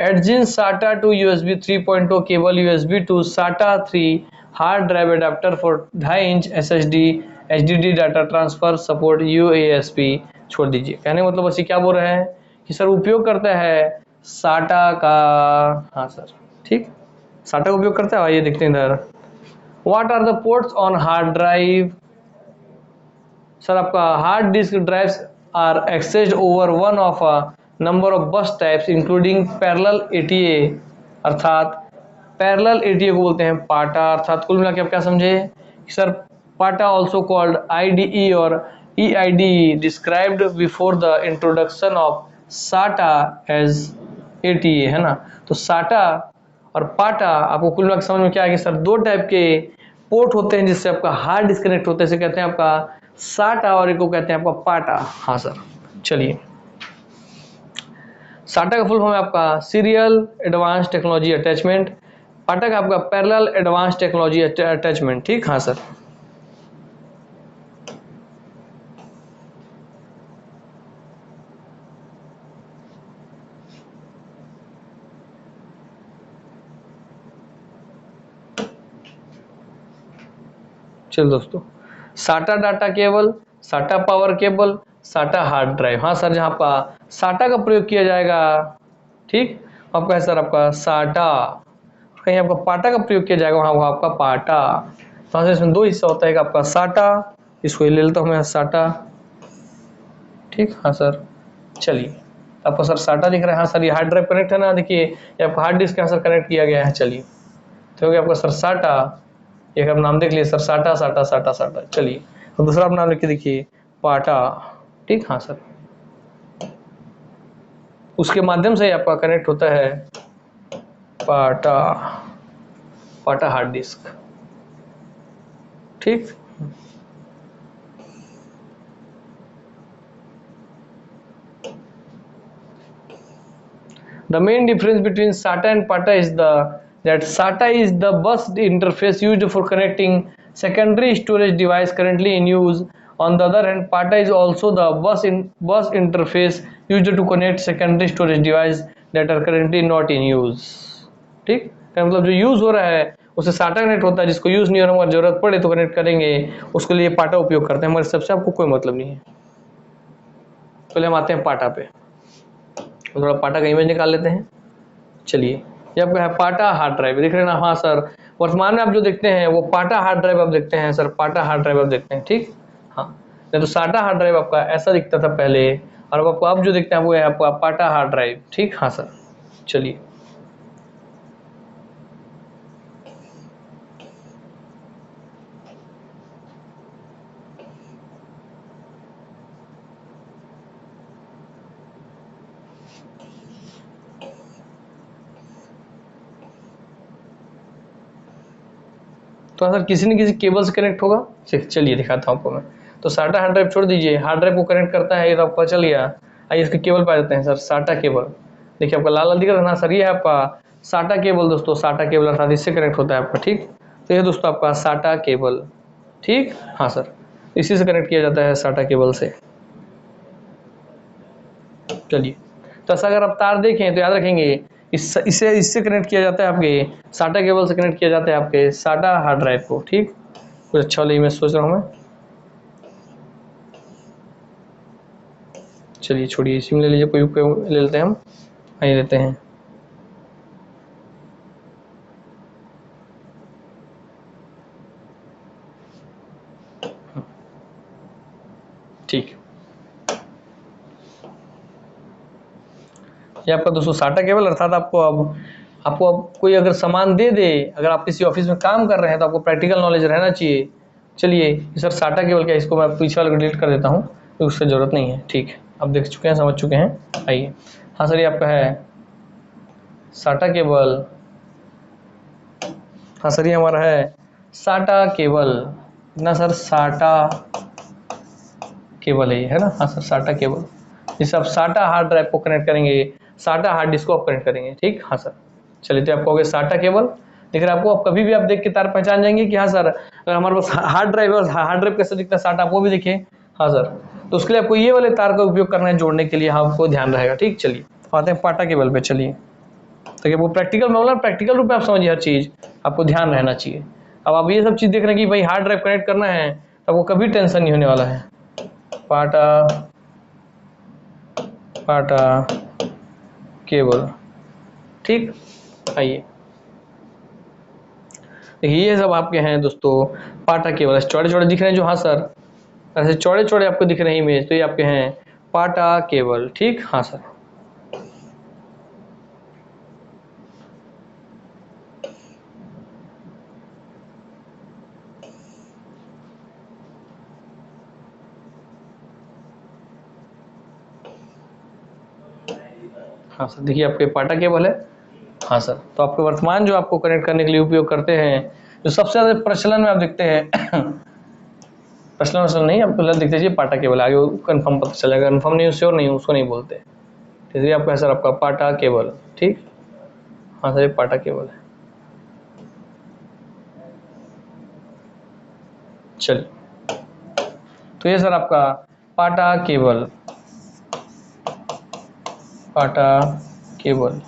एडजिन SATA to USB 3.0 cable, USB to SATA 3 hard drive adapter for 2.5 inch SSD HDD data transfer support UASP, छोड़ दीजिए। कहने का मतलब बस ये क्या बोल रहे हैं कि सर उपयोग करता है SATA का। हाँ सर, ठीक, SATA का उपयोग करता है। आइए देखते हैं इधर, what are the ports on hard drive. Sir आपका hard disk drives are accessed over one of a number of bus types including parallel ATA, अर्थात पैरेलल ATA को बोलते हैं पाटा। अर्थात कुल मिला के आप क्या समझे sir? PATA also called IDE और EIDE described before the introduction of SATA as ATA, है ना। तो SATA और पाटा आपको कुल मिला के समझ में क्या है कि सर दो टाइप के पोर्ट होते हैं जिससे आपका हार्ड डिस्कनेक्ट होता है, इसे कहते हैं आपका SATA और एक को कहते हैं आपका पाटा। हाँ सर, चलिए SATA का फुल फॉर्म है आपका सीरियल एडवांस टेक्नोलॉजी अटैचमेंट, पाटा का आपका पैरेलल एडवांस टेक्नोलॉजी अटैचमेंट, ठीक। हाँ सर, चलो दोस्तों, SATA data cable, SATA power cable, SATA hard drive. हाँ सर, जहाँ आपका SATA का प्रयोग किया जाएगा, ठीक, आपका है सर आपका SATA, कहीं आपका पाटा का प्रयोग किया जाएगा वहाँ वहाँ आपका पाटा। तो इसमें दो हिस्सा होता है कि आपका SATA, इसको ले लेता हूँ मैं SATA, ठीक। हाँ सर, चलिए आपको सर SATA दिख रहा है। हाँ सर, ये हार्ड ड्राइव कनेक्ट है ना, देखिए ये आपका हार्ड डिस्क यहाँ सर कनेक्ट किया गया है। चलिए तो हो गया आपका सर SATA, एक आप नाम देख लिए sir SATA SATA SATA SATA। चलिए तो दूसरा आप नाम लिख के देखिए पाटा, ठीक। हाँ सर, उसके माध्यम से आपका कनेक्ट होता है पाटा, पाटा हार्ड डिस्क, ठीक। The main difference between SATA and PATA is that SATA is the bus interface used for connecting secondary storage device currently in use. On the other hand, PATA is also the bus interface used to connect secondary storage device that are currently not in use. ठीक, मतलब जो use हो रहा है उसे SATA connect होता है, जिसको यूज नहीं हो रहा, जरूरत पड़े तो कनेक्ट करेंगे, उसके लिए PATA उपयोग करते हैं। हमारे सबसे आपको कोई मतलब नहीं है। पहले हम आते हैं पाटा पे, तो थोड़ा पाटा का इमेज निकाल लेते हैं। चलिए, ये आपका है पाटा हार्ड ड्राइव, देख रहे हैं ना। हाँ सर, वर्तमान में आप जो देखते हैं वो पाटा हार्ड ड्राइव आप देखते हैं सर, पाटा हार्ड ड्राइव आप देखते हैं, ठीक। हाँ, नहीं तो SATA हार्ड ड्राइव आपका ऐसा दिखता था पहले, और अब आपको अब जो देखते हैं वो है आपका पाटा हार्ड ड्राइव, ठीक। हाँ सर, चलिए तो सर किसी न किसी केबल से कनेक्ट होगा। चलिए दिखाता हूँ आपको मैं। तो SATA हार्ड ड्राइव छोड़ दीजिए, हार्ड ड्राइव को कनेक्ट करता है, ये तो आपको चल गया। आइए इसके केबल पे आ जाते हैं सर, SATA केबल। देखिए आपका लाल लाल दिख रहा है ना सर, ये है आपका SATA केबल दोस्तों, SATA केबल अर्थात इससे कनेक्ट होता है आपका, ठीक। तो ये दोस्तों आपका SATA केबल, ठीक। हाँ सर, इसी से कनेक्ट किया जाता है SATA केबल से। चलिए, तो ऐसा अगर आप तार देखें तो याद रखेंगे इसे इससे कनेक्ट किया जाता है आपके SATA केबल से कनेक्ट किया जाता है आपके SATA हार्ड ड्राइव को, ठीक। कुछ अच्छा वाली मैं सोच रहा हूँ मैं। चलिए छोड़िए, इसी में ले लीजिए, कोई ले लेते हैं हम, आइए लेते हैं। ठीक, ये आपका दोस्तों SATA केबल, अर्थात आपको अब आपको अब कोई अगर सामान दे दे, अगर आप किसी ऑफिस में काम कर रहे हैं तो आपको प्रैक्टिकल नॉलेज रहना चाहिए। चलिए सर साटा केबल क्या है, इसको मैं पीछे वाले को डिलीट कर देता हूँ तो उसकी ज़रूरत नहीं है। ठीक है, आप देख चुके हैं, समझ चुके हैं। आइए, हाँ सर ये आपका है साटा केबल। हाँ सर ये हमारा है साटा केबल ना सर, साटा केबल है ना। हाँ सर साटा केबल, जिससे आप साटा हार्ड ड्राइव को कनेक्ट करेंगे, साटा हार्ड डिस्क को आप कनेक्ट करेंगे। ठीक, हाँ सर। चलिए तो आपको हो गया साटा केबल। लेकिन आपको आप कभी भी आप देख के तार पहचान जाएंगे कि हाँ सर अगर हमारे पास हार्ड ड्राइव है और हार्ड ड्राइव कैसे दिखता है साटा, आप वो भी देखिए। हाँ सर, तो उसके लिए आपको ये वाले तार का उपयोग करना है जोड़ने के लिए, हाँ आपको ध्यान रहेगा। ठीक, चलिए आते हैं पाटा केबल पे। चलिए तो वो प्रैक्टिकल मामला, प्रैक्टिकल रूप में आप समझिए, हर चीज़ आपको ध्यान रहना चाहिए। अब आप ये सब चीज़ देख रहे हैं कि भाई हार्ड ड्राइव कनेक्ट करना है, तो आपको कभी टेंशन नहीं होने वाला है। पाटा पाटा केबल, ठीक। आइए देखिए ये सब आपके हैं दोस्तों पाटा केबल। चौड़े चौड़े दिख रहे हैं जो, हाँ सर ऐसे चौड़े चौड़े आपको दिख रहे हैं इमेज, तो ये आपके हैं पाटा केबल। ठीक, हाँ सर। हाँ सर देखिए आपके पाटा केबल है। हाँ सर, तो आपके वर्तमान जो आपको कनेक्ट करने के लिए उपयोग करते हैं, जो सबसे ज़्यादा प्रचलन में आप देखते हैं प्रचलन नहीं, आपको दिखते चाहिए पाटा केबल, आगे कंफर्म पता चलेगा। कंफर्म नहीं, श्योर नहीं, उसको नहीं बोलते। इसलिए आपका है सर आपका पाटा केबल। ठीक, हाँ सर ये पाटा केबल है। चलिए तो ये सर आपका पाटा केबल, पाटा केबल।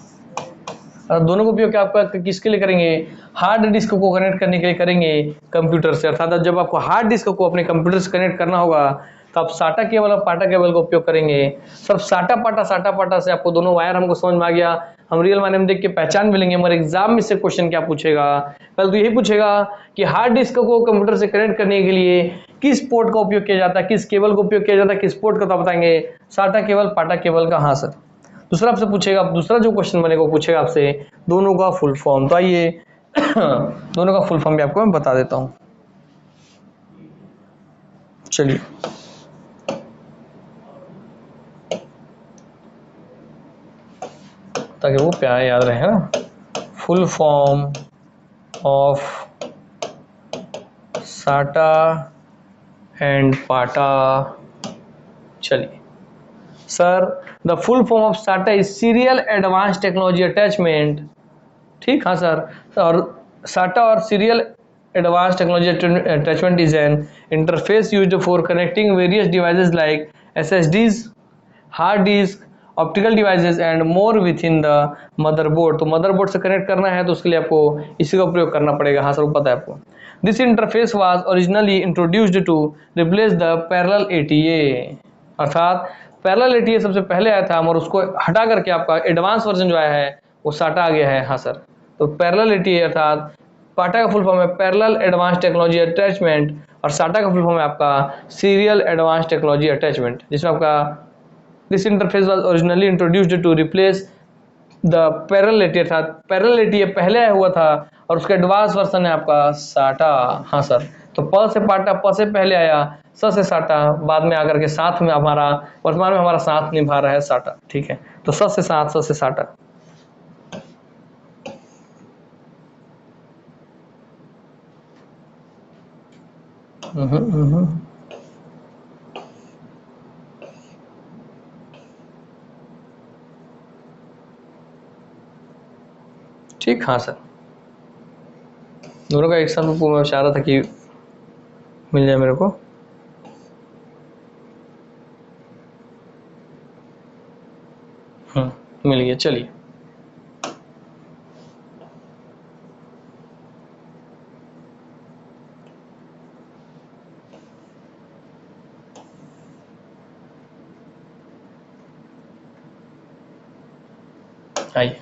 और दोनों का उपयोग क्या आपका किसके लिए करेंगे? हार्ड डिस्क को कनेक्ट करने के लिए करेंगे कंप्यूटर से। अर्थात जब आपको हार्ड डिस्क को अपने कंप्यूटर से कनेक्ट करना होगा तो आप साटा केबल और पाटा केबल का उपयोग करेंगे। सब साटा पाटा से आपको दोनों वायर हमको समझ में आ गया। हम रियल मायने में देख के पहचान भी लेंगे। मगर एग्जाम में से क्वेश्चन क्या पूछेगा, पहले तो यही पूछेगा कि हार्ड डिस्क को कंप्यूटर से कनेक्ट करने के लिए किस पोर्ट का उपयोग किया जाता है, किस केबल का उपयोग किया जाता है, किस पोर्ट का, तो बताएंगे साटा केबल पाटा केबल का। हाँ सर। दूसरा आपसे पूछेगा, दूसरा जो क्वेश्चन बनेगा वो पूछेगा आपसे दोनों का फुल फॉर्म। तो आइए दोनों का फुल फॉर्म भी आपको मैं बता देता हूं। चलिए ताकि वो प्यार याद रहे, है ना। Full form of SATA and PATA. चलिए sir, the full form of SATA is serial advance technology attachment. ठीक, हाँ सर। और साटा और serial advance technology attachment is an interface used for connecting various devices like SSDs, hard disk, optical devices and more within the motherboard. तो motherboard से connect करना है तो उसके लिए आपको इसी का प्रयोग करना पड़ेगा। हाँ सर, वो पता है आपको। This interface was originally introduced to replace the parallel ATA. अर्थात पैरेलल एटीए सबसे पहले आया था और उसको हटा करके आपका एडवांस वर्जन जो आया है वो साटा आ गया है। हाँ सर, तो पैरेलल एटीए अर्थात पाटा का फुल फॉर्म है पैरेलल एडवांस टेक्नोलॉजी अटैचमेंट और साटा का फुल फॉर्म है आपका सीरियल एडवांस टेक्नोलॉजी अटैचमेंट, जिसमें आपका this interface was originally introduced to replace the parallel ATA. अर्थात पैरेलल एटीए पहले आया हुआ था और उसका एडवांस वर्जन है आपका साटा। हाँ सर, तो प से पाटा, प से पहले आया, स से साटा बाद में आकर के साथ में हमारा वर्तमान में हमारा साथ निभा रहा है साटा। ठीक है, तो स से सात, स से साटा। ठीक, हाँ सर, दोनों का एक साथ मैं चाह रहा था कि मिल जाए मेरे को। मिल गया। चलिए आइए,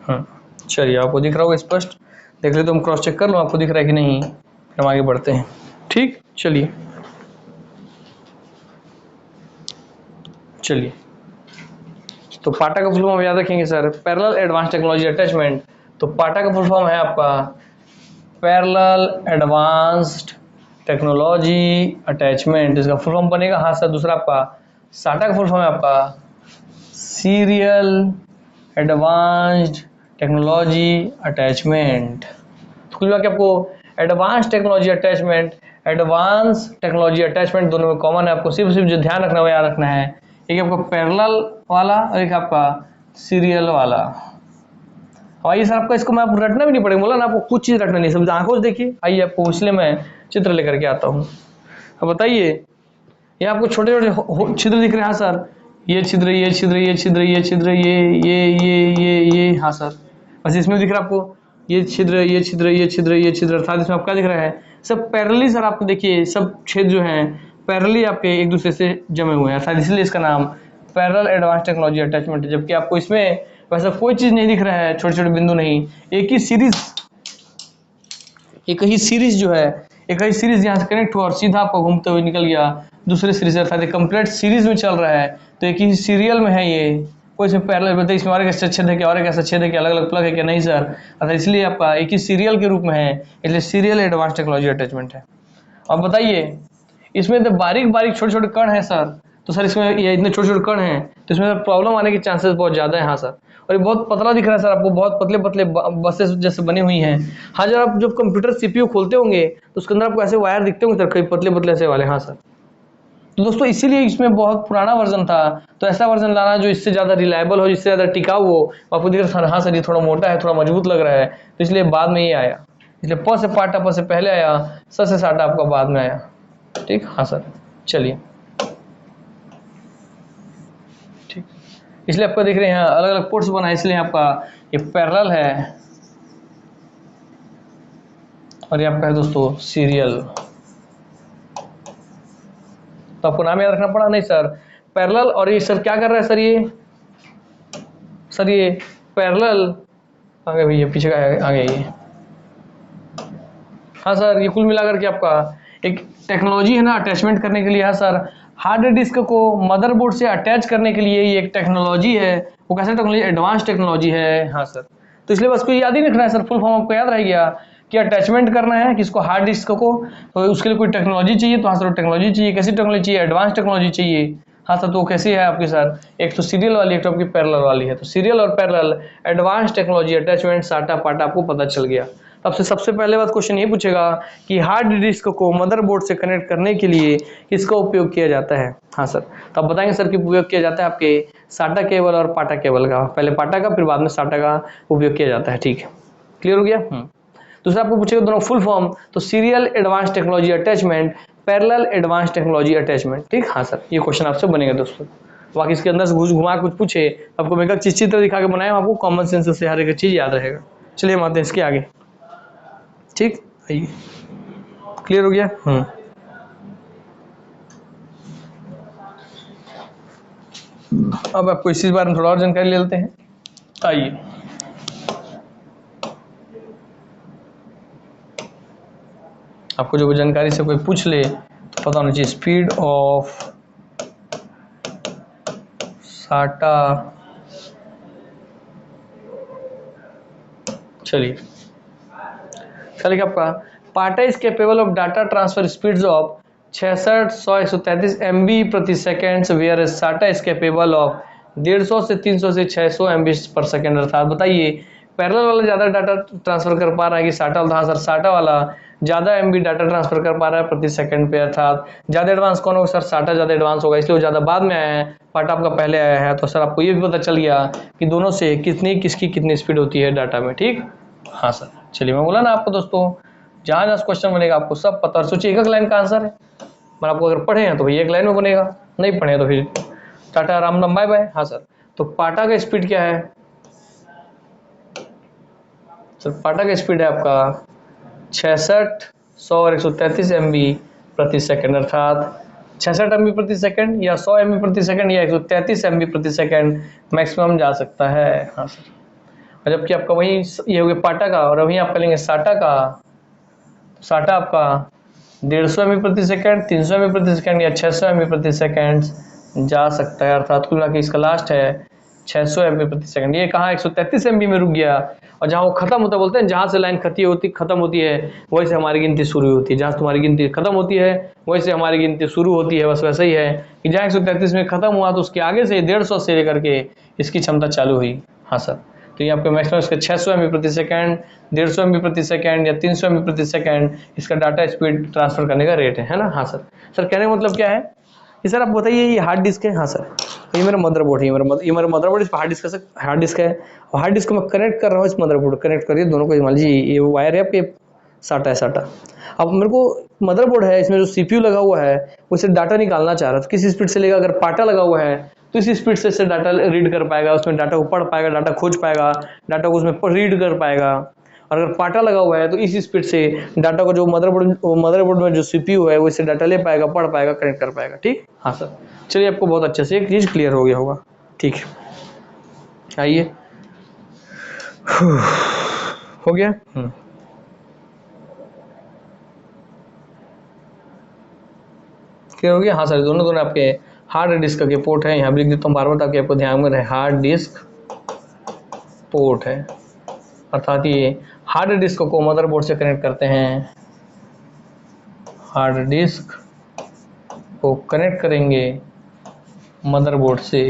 चलिए, आपको दिख रहा होगा स्पष्ट, देख ले तो हम क्रॉस चेक कर लो आपको दिख रहा है कि नहीं, फिर हम आगे बढ़ते हैं। ठीक, चलिए चलिए, तो पाटा का फुल फॉर्म याद रखेंगे sir, parallel advance technology attachment. तो पाटा का फुल फॉर्म है आपका पैरेलल एडवांस्ड टेक्नोलॉजी अटैचमेंट, इसका फुल फॉर्म बनेगा। हाँ सर, दूसरा आपका साटा का फुल फॉर्म है आपका सीरियल एडवांस्ड टेक्नोलॉजी अटैचमेंट। कुछ बात आपको advance technology attachment, advance technology attachment दोनों में कॉमन है, आपको सिर्फ जो ध्यान रखना है वो याद रखना है, एक आपका पैरेलल वाला और एक आपका सीरियल वाला। आइए सर, आपका इसको मैं आपको रटना भी नहीं पड़ेगा, बोला ना आपको कुछ चीज़ रटना नहीं, सब आंखों से देखिए। आइए आपको इसलिए मैं चित्र लेकर के आता हूँ। अब बताइए, ये आपको छोटे छोटे छिद्र दिख रहे हैं। हाँ सर, ये छिद्र, ये छिद्र, ये छिद्र, ये छिद्र, ये। हाँ सर, बस इसमें दिख रहा है आपको ये छिद्र, ये छिद्र, ये छिद्र, ये छिद्र, अर्थात इसमें आपका दिख रहा है सब पैरेलली। सर आपको देखिए सब छेद जो हैं पैरेलली आपके एक दूसरे से जमे हुए हैं, अर्थात इसलिए इसका नाम पैरेलल एडवांस टेक्नोलॉजी अटैचमेंट है। जबकि आपको इसमें वैसा कोई चीज़ नहीं दिख रहा है, छोटे छोटे बिंदु नहीं, एक ही सीरीज जो है, एक ही सीरीज यहाँ से कनेक्ट हुआ और सीधा आपको घूमते हुए निकल गया दूसरे सीरीज, अर्थात कंप्लीट सीरीज में चल रहा है। तो एक ही सीरियल में है ये, कोई इसमें पैरेलल बताइए इसमें और एक ऐसा छेद है क्या, और एक ऐसा छेद है क्या, अलग अलग प्लग है क्या, नहीं सर, अर्थात इसलिए आपका एक ही सीरियल के रूप में है, इसलिए सीरियल एडवांस टेक्नोलॉजी अटैचमेंट है। अब बताइए, इसमें तो बारीक बारीक छोटे छोटे कण हैं सर, तो सर इसमें ये इतने छोटे छोटे कण हैं तो इसमें प्रॉब्लम आने के चांसेस बहुत ज़्यादा है। हाँ सर, और ये बहुत पतला दिख रहा है सर आपको, बहुत पतले पतले बसेस जैसे बनी हुई हैं। हाँ, जब आप जब कंप्यूटर सीपीयू खोलते होंगे तो उसके अंदर आपको ऐसे वायर दिखते होंगे सर, कई पतले पतले ऐसे वाले। हाँ सर, तो दोस्तों इसीलिए इसमें बहुत पुराना वर्जन था, तो ऐसा वर्जन लाना जो इससे ज़्यादा रिलायबल हो, जिससे ज़्यादा टिकाऊ हो। आपको दिख रहा है हाँ सर, ये थोड़ा मोटा है, थोड़ा मजबूत लग रहा है, तो इसलिए बाद में ये आया, इसलिए प से पाटा प से पहले आया, स से साटा आपका बाद में आया। ठीक, हाँ सर, चलिए ठीक, इसलिए आपको देख रहे हैं अलग अलग पोर्ट्स बना है, इसलिए आपका ये पैरेलल है और ये आपका है दोस्तों सीरियल। तो आपको नाम याद रखना पड़ा नहीं सर, पैरेलल। और ये सर क्या कर रहा है सर, ये पैरेलल आगे भैया पीछे का आगे ये। हाँ सर, ये कुल मिलाकर के आपका एक टेक्नोलॉजी है ना अटैचमेंट करने के लिए। हाँ सर, हार्ड डिस्क को मदरबोर्ड से अटैच करने के लिए ये एक टेक्नोलॉजी है, वो कैसे टेक्नोलॉजी, एडवांस टेक्नोलॉजी है। हाँ सर, तो इसलिए बस कोई याद ही नहीं रखना है सर, फुल फॉर्म आपको याद रह गया कि अटैचमेंट करना है किसको, हार्ड डिस्क को, तो उसके लिए कोई टेक्नोलॉजी चाहिए। तो हाँ सर, टेक्नोलॉजी चाहिए, कैसी टेक्नोलॉजी चाहिए, एडवांस टेक्नोलॉजी चाहिए। हाँ सर, तो वो कैसी है आपकी सर, एक तो सीरियल वाली, एक तो आपकी पैरेलल वाली है। तो सीरियल और पैरेलल एडवांस टेक्नोलॉजी अटैचमेंट, साटा पाटा आपको पता चल गया। तब से सबसे पहले बात क्वेश्चन ये पूछेगा कि हार्ड डिस्क को मदरबोर्ड से कनेक्ट करने के लिए किसका उपयोग किया जाता है। हाँ सर, तो आप बताएंगे सर कि उपयोग किया जाता है आपके साटा केबल और पाटा केबल का, पहले पाटा का फिर बाद में साटा का उपयोग किया जाता है। ठीक है, क्लियर हो गया। दूसरा आपको पूछेगा दोनों फुल फॉर्म, तो serial advance technology attachment, parallel advance technology attachment. ठीक, हाँ सर, ये क्वेश्चन आपसे बनेगा दोस्तों। बाकी इसके अंदर से घुमा कुछ पूछे, आपको मैं एक चीज चित्र दिखा के बनाया, आपको कॉमन सेंस से हर एक चीज याद रहेगा। चलिए हम आते हैं इसके आगे। ठीक, आइए, क्लियर हो गया। अब आपको इसी बारे में थोड़ा और जानकारी ले लेते हैं। आइए, आपको जो जानकारी से कोई पूछ ले तो पता होना चाहिए, स्पीड ऑफ साटा। चलिए चलिए, आपका पाटा is capable of data transfer speeds of 66, 100, 133 MB प्रति सेकेंड, वेयर साटा इज कैपेबल ऑफ 150 से 300 से 600 MB पर सेकेंड। अर्थात बताइए, पैरेलल वाला ज़्यादा डाटा ट्रांसफर कर पा रहा है कि साटा वाला। हाँ सर, साटा वाला ज़्यादा MB डाटा ट्रांसफर कर पा रहा है प्रति सेकंड पे, अर्थात ज़्यादा एडवांस कौन होगा सर, साटा ज़्यादा एडवांस होगा, इसलिए वो ज़्यादा बाद में आया है, पाटा आपका पहले आया है। तो सर आपको ये भी पता चल गया कि दोनों से किसकी कितनी स्पीड होती है डाटा में। ठीक, हाँ सर, चलिए मैं बोला ना आपको दोस्तों, जहाँ जहाँ क्वेश्चन बनेगा आपको सब पता। और सोचिए, एक लाइन का आंसर है, पर आपको अगर पढ़े हैं तो भाई एक लाइन में बनेगा, नहीं पढ़े तो फिर टाटा राम राम बाय बाय। हाँ सर, तो पाटा का स्पीड क्या है सर, पाटा का स्पीड है आपका 66, 100 और 133 MB प्रति सेकंड, अर्थात 66 MB प्रति सेकंड या 100 MB प्रति सेकंड या 133 MB प्रति सेकंड मैक्सिमम जा सकता है। हाँ सर, और जबकि आपका वही ये हो गया पाटा का, और वहीं आप करेंगे साटा का। साटा आपका 150 एम प्रति सेकेंड, 300 एम प्रति सेकेंड या 600 एम प्रति सेकेंड जा सकता है, अर्थात कुल मिला के इसका लास्ट है 600 एम प्रति सेकेंड। ये कहाँ 133 एम में रुक गया, और जहाँ वो खत्म होता बोलते हैं जहाँ से लाइन खत्म होती है वहीं से हमारी गिनती शुरू होती है, जहाँ से तुम्हारी गिनती खत्म होती है वहीं से हमारी गिनती शुरू होती है। बस वैसा ही है कि जहाँ 133 में खत्म हुआ तो उसके आगे से 150 से लेकर के इसकी क्षमता चालू हुई। हाँ सर, तो ये आपके मैक्सिमम इसका 600 एम प्रति सेकेंड, 150 एम प्रति सेकेंड या 300 एम प्रति सेकेंड इसका डाटा स्पीड ट्रांसफर करने का रेट है ना। हाँ सर, सर कहने का मतलब क्या है कि सर आप बताइए ये हार्ड डिस्क है। हाँ सर, ये मेरा मदरबोर्ड है, ये मेरा मदरबोर्ड, इस पर हार्ड डिस्क है, और हार्ड डिस्क को मैं कनेक्ट कर रहा हूँ इस मदरबोर्ड, कनेक्ट करिए दोनों को। मान लीजिए ये वायर है आपके, साटा है साटा। अब मेरे को मदरबोर्ड है, इसमें जो सीपीयू लगा हुआ है वो इसे डाटा निकालना चाह रहा है, तो किस स्पीड से लेगा। अगर पाटा लगा हुआ है तो इस स्पीड से इससे डाटा रीड कर पाएगा, उसमें डाटा को पढ़ पाएगा, डाटा खोज पाएगा, डाटा को उसमें रीड कर पाएगा। और अगर पाटा लगा हुआ है तो इस स्पीड से डाटा को जो मदरबोर्ड में जो सीपीयू है वो इससे डाटा ले पाएगा, पढ़ पाएगा, कनेक्ट कर पाएगा। ठीक, हाँ सर, चलिए आपको बहुत अच्छे से एक चीज क्लियर हो गया होगा। ठीक है, आइए, हो गया। क्लियर हो गया। हाँ सर, दोनों आपके हार्ड डिस्क के पोर्ट है, यहाँ भी लिख देता हूँ बार बार ताकि आपको ध्यान में रहे, हार्ड डिस्क पोर्ट है, अर्थात ये हार्ड डिस्क को मदरबोर्ड से कनेक्ट करते हैं, हार्ड डिस्क को कनेक्ट करेंगे मदरबोर्ड से।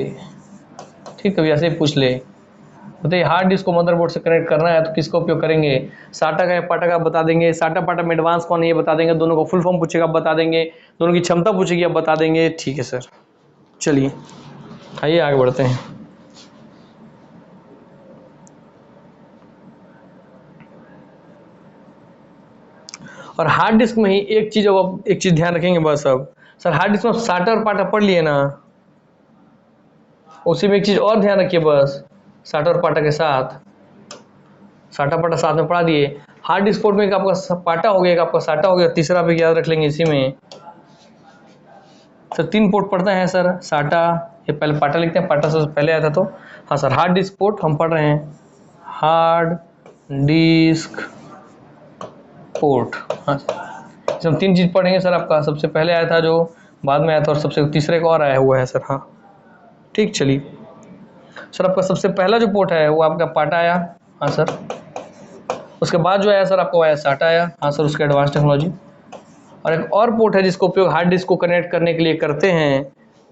ठीक, कभी ऐसे ही पूछ ले, बताइए हार्ड डिस्क को मदरबोर्ड से कनेक्ट करना है तो किसका उपयोग करेंगे, साटा का या पाटा का बता देंगे। साटा पाटा में एडवांस कौन है ये बता देंगे, दोनों का फुल फॉर्म पूछेगा बता देंगे, दोनों की क्षमता पूछेगी आप बता देंगे। ठीक है सर, चलिए आइए आगे बढ़ते हैं। और हार्ड डिस्क में ही एक चीज ध्यान रखेंगे बस। अब सर हार्ड डिस्क में साटा और पाटा पढ़ लिए ना, उसी में एक चीज और ध्यान रखिए बस, साटा और पाटा के साथ, साटा पाटा साथ में पढ़ा दिए। हार्ड डिस्क पोर्ट में एक आपका पाटा हो गया, एक आपका साटा हो गया, तीसरा भी याद रख लेंगे इसी में। सर 3 पोर्ट पढ़ते हैं सर, साटा, ये पहले पाटा लिखते हैं, पाटा से पहले आया था तो। हाँ सर, हार्ड डिस्क पोर्ट हम पढ़ रहे हैं, हार्ड डिस्क पोर्ट। हाँ सर, हम 3 चीज पढ़ेंगे सर। आपका सबसे पहले आया था जो बाद में आया था, और सबसे तीसरे को और आया हुआ है सर। हाँ ठीक, चलिए सर, आपका सबसे पहला जो पोर्ट है वो आपका पाटा आया। हाँ सर, उसके बाद जो आया सर आपको आया साटा आया। हाँ सर, उसका एडवांस टेक्नोलॉजी। और एक और पोर्ट है जिसका उपयोग हार्ड डिस्क को कनेक्ट करने के लिए करते हैं,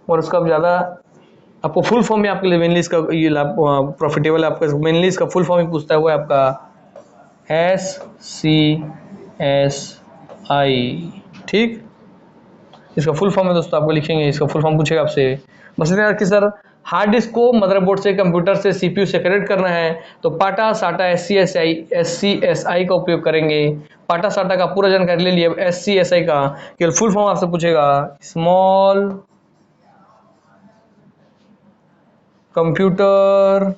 और उसका अब ज़्यादा आपको फुल फॉर्म में आपके लिए मेनली इसका ये प्रॉफिटेबल है, आपका मेनली इसका फुल फॉर्म ही पूछता है, वो है आपका SCSI। ठीक, इसका फुल फॉर्म है दोस्तों, आपको लिखेंगे, इसका फुल फॉर्म पूछेगा आपसे। बस इतना कि सर हार्ड डिस्क को मदरबोर्ड से, कंप्यूटर से, सीपीयू से कनेक्ट करना है तो पाटा साटा SCSI का उपयोग करेंगे। पाटा साटा का पूरा जानकारी ले लिया, SCSI का केवल फुल फॉर्म आपसे पूछेगा, स्मॉल कंप्यूटर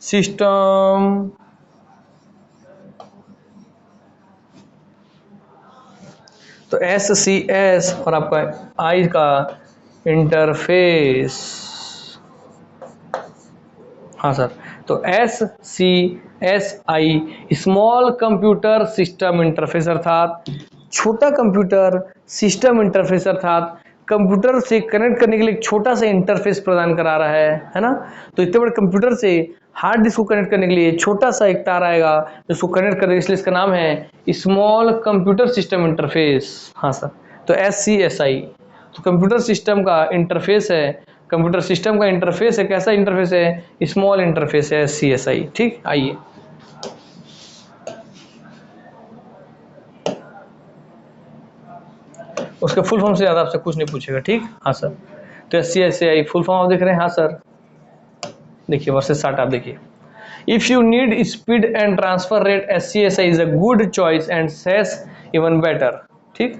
सिस्टम तो SCS, और आपका आई का इंटरफेस। हाँ सर, तो SCSI small computer system interface, अर्थात छोटा कंप्यूटर सिस्टम इंटरफेस, अर्थात कंप्यूटर से कनेक्ट करने के लिए एक छोटा सा इंटरफेस प्रदान करा रहा है ना। तो इतने बड़े कंप्यूटर से हार्ड डिस्क को कनेक्ट करने के लिए छोटा सा एक तार आएगा जिसको कनेक्ट करेगा, इसलिए इसका नाम है स्मॉल कंप्यूटर सिस्टम इंटरफेस। हाँ सर, तो SCSI तो कंप्यूटर सिस्टम का इंटरफेस है, कंप्यूटर सिस्टम का इंटरफेस है। कैसा इंटरफेस है, स्मॉल इंटरफेस है, SCSI। ठीक, आइए उसके फुल फॉर्म से ज़्यादा आपसे कुछ नहीं पूछेगा। ठीक, हाँ सर, तो SCSI फुल फॉर्म आप देख रहे हैं। हाँ सर, देखिए वर्सेस साटा आप देखिए, if you need speed and transfer rate SCSI is a good choice and SES even better. ठीक,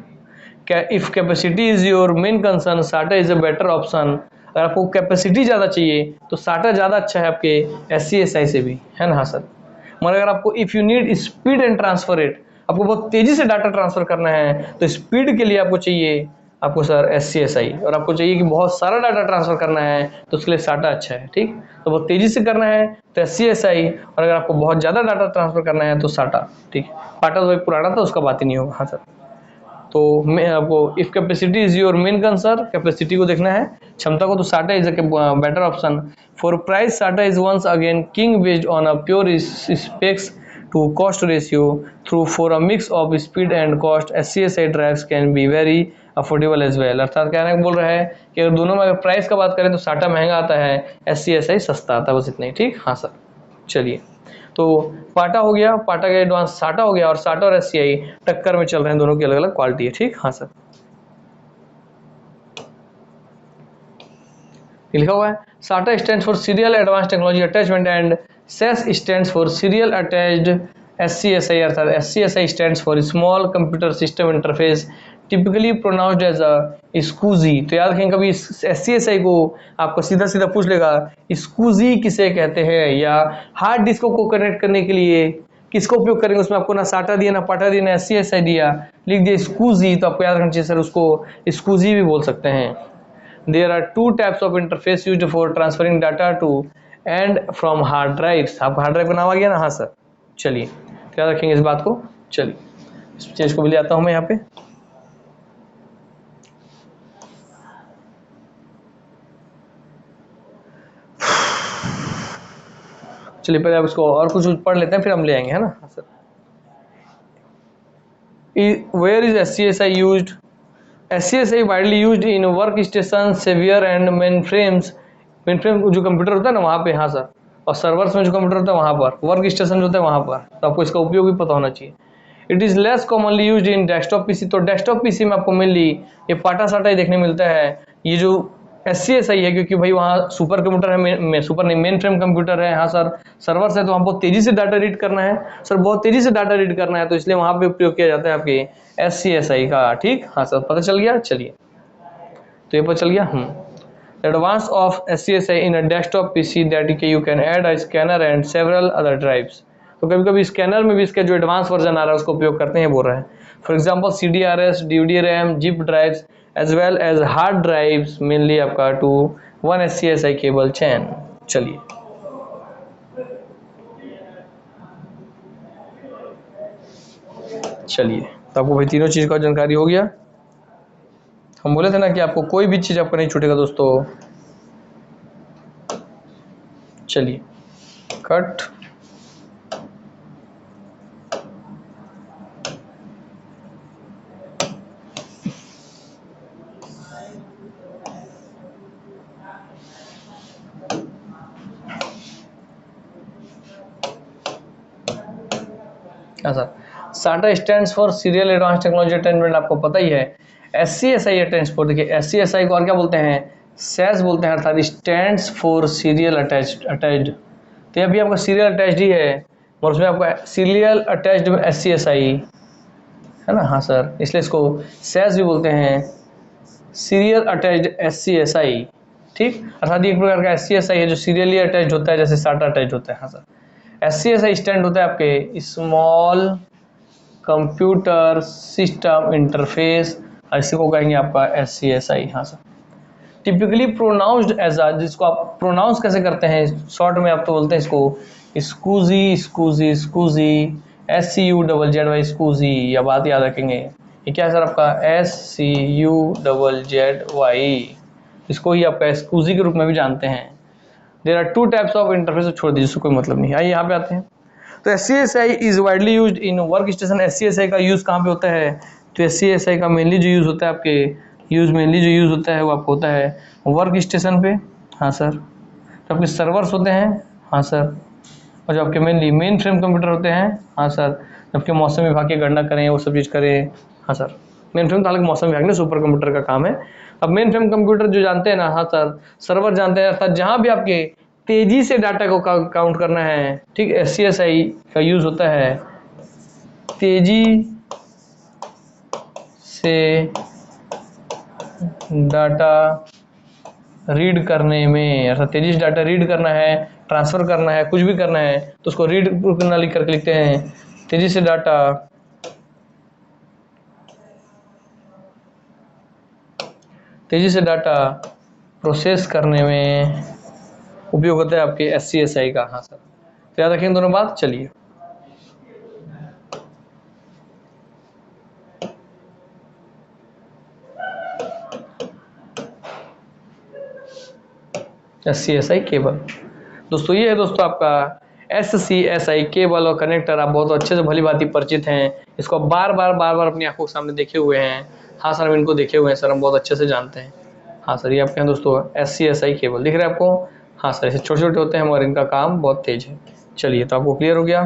क्या if capacity is your main concern साटा इज अ बेटर ऑप्शन। अगर आपको कैपेसिटी ज़्यादा चाहिए तो साटा ज़्यादा अच्छा है आपके SCSI से भी, है ना। हाँ सर, मगर अगर आपको if you need speed and transfer rate, आपको बहुत तेज़ी से डाटा ट्रांसफर करना है तो स्पीड के लिए आपको चाहिए आपको सर SCSI, और आपको चाहिए कि बहुत सारा डाटा ट्रांसफर करना है तो उसके लिए साटा अच्छा है। ठीक, तो बहुत तेजी से करना है तो SCSI, और अगर आपको बहुत ज़्यादा डाटा ट्रांसफर करना है तो साटा। ठीक, पाटा तो भाई पुराना था, उसका बात ही नहीं होगा। हाँ सर, तो मैं आपको if capacity is your main concern, capacity को देखना है, क्षमता को, तो SATA is a better option. For price SATA is once again king based on a pure specs to cost ratio through for a mix of speed and cost SCSI drives can be very affordable as well. अर्थात कहने को बोल रहा है कि अगर दोनों में अगर प्राइस का बात करें तो साटा महंगा आता है, SCSI सस्ता आता है, बस इतना ही। ठीक, हाँ सर, चलिए, तो पाटा हो गया, पाटा का एडवांस साटा हो गया, और साटा और SCI टक्कर में चल रहे हैं, दोनों की अलग अलग क्वालिटी है। ठीक, हाँ सर, लिखा हुआ है SATA stands for serial advance technology attachment and SAS stands for serial attached SCSI, अर्थात SCSI stands for small computer system interface typically pronounced as a scuzzy. तो याद रखें, कभी SCSI को आपको सीधा सीधा पूछ लेगा स्कूजी किसे कहते हैं, या हार्ड डिस्क को कनेक्ट करने के लिए किसको उपयोग करेंगे, उसमें आपको ना साटा दिया, ना पाटा दिया, ना SCSI दिया, लिख दिया स्कूजी, तो आपको याद रखना चाहिए सर उसको स्कूजी भी बोल सकते हैं। There are two types of interface used for transferring data to and from hard drives। आपको हार्ड ड्राइव का नाम आ गया ना। हाँ सर, चलिए, क्या रखेंगे इस बात को। चलिए, इस चीज को भी ले आता हूं मैं यहाँ पे। चलिए, पहले आप इसको और कुछ पढ़ लेते हैं, फिर हम ले आएंगे, है ना। हाँ sir, where is SCSI used? SCSI widely used in workstation, server and mainframes। Mainframe जो कंप्यूटर होता है ना वहाँ पे, हाँ सर, और सर्वर्स में जो कंप्यूटर होता है वहाँ पर, वर्क स्टेशन जो होता है वहाँ पर, तो आपको इसका उपयोग भी पता होना चाहिए। It is less commonly used in desktop PC. तो डेस्कटॉप पीसी में आपको मेनली ये पाटा साटा ही देखने मिलता है। ये जो SCSI है, क्योंकि भाई वहाँ सुपर कंप्यूटर है, सुपर नहीं, मेन फ्रेम कंप्यूटर है। हाँ सर, सर्वर्स है, तो वहाँ बहुत तेजी से डाटा रीड करना है सर, बहुत तेजी से डाटा रीड करना है, तो इसलिए वहाँ पे उपयोग किया जाता है आपके SCSI का। ठीक, हाँ सर, पता चल गया। चलिए, तो ये पता चल गया। Advance of SCSI in a desktop PC that you can add a scanner and several other drives. तो कभी कभी स्कैनर में भी इसका जो एडवांस वर्जन आ रहा है उसको उपयोग करते हैं, बोल रहे हैं। For example CDRS, DVD RAM, zip drives as well as hard drives, mainly आपका two one SCSI cable chain. चलिए, चलिए, तो आपको भाई तीनों चीज का जानकारी हो गया। हम बोले थे ना कि आपको कोई भी चीज आपको नहीं छूटेगा दोस्तों। चलिए, कट। हाँ सर, साटा stands for serial advance technology attainment, आपको पता ही है। SCSI अटेंड्स फॉर, देखिए SCSI को और क्या बोलते हैं, सेस बोलते हैं, अर्थात स्टैंड्स फॉर सीरियल अटैच्ड। तो अभी आपका सीरियल अटैच्ड ही है, और उसमें आपका सीरियल अटैच्ड में SCSI है ना। हाँ सर, इसलिए इसको सेस भी बोलते हैं, सीरियल अटैच्ड SCSI। ठीक, अर्थात एक प्रकार का SCSI है जो सीरियली अटैच्ड होता है, जैसे साटा अटैच्ड होता है। हाँ सर, SCSI स्टैंड होता है आपके स्मॉल कंप्यूटर सिस्टम इंटरफेस, इसी को कहेंगे आपका SCSI। हाँ sir, typically pronounced as uh, जिसको आप प्रोनाउंस कैसे करते हैं शॉर्ट में, आप तो बोलते हैं इसको स्कूजी, स्कूजी, स्कूजी, SCUZZY स्कूजी। या बात याद रखेंगे, ये क्या है सर आपका SCUZZY, इसको ही आपका स्कूजी के रूप में भी जानते हैं। There are two types of interface, छोड़ दीजिए, इसको कोई मतलब नहीं। आइए यहाँ पे आते हैं। तो SCSI is widely used in work station. SCSI का यूज कहाँ पे होता है, तो SCSI का मेनली जो यूज होता है आपके, मेनली जो यूज होता है वो आपको होता है वर्क स्टेशन पे। हाँ सर, तो आपके सर्वर्स होते हैं। हाँ सर, और जो आपके मेनली मेन फ्रेम कंप्यूटर होते हैं। हाँ सर, जबकि मौसम विभाग की गणना करें, वो सब चीज़ करें। हाँ सर, मेन फ्रेम तो हालांकि मौसम विभाग ने सुपर कंप्यूटर का काम है। अब मेन फ्रेम कंप्यूटर जो जानते हैं ना, हाँ सर, सर्वर जानते हैं, अर्थात जहाँ भी आपके तेजी से डाटा को काउंट करना है। ठीक, SCSI का यूज होता है तेजी से डाटा रीड करने में, अर्थात तेजी से डाटा रीड करना है, ट्रांसफर करना है, कुछ भी करना है तो उसको रीड करना लिख करके लिखते हैं, तेजी से डाटा तेजी से डाटा प्रोसेस करने में उपयोग होता है आपके SCSI का। हाँ सर, तो याद रखें दोनों बात। चलिए SCSI केबल दोस्तों, ये है दोस्तों आपका SCSI केबल और कनेक्टर। आप बहुत अच्छे से भली भांति परिचित हैं, इसको बार बार अपनी आंखों के सामने देखे हुए हैं। हाँ सर, हम इनको देखे हुए हैं सर, हम बहुत अच्छे से जानते हैं। हाँ सर, ये आपके यहाँ दोस्तों SCSI केबल दिख रहा है आपको। हाँ सर, ऐसे छोटे छोटे होते हैं और इनका काम बहुत तेज है। चलिए, तो आपको क्लियर हो गया।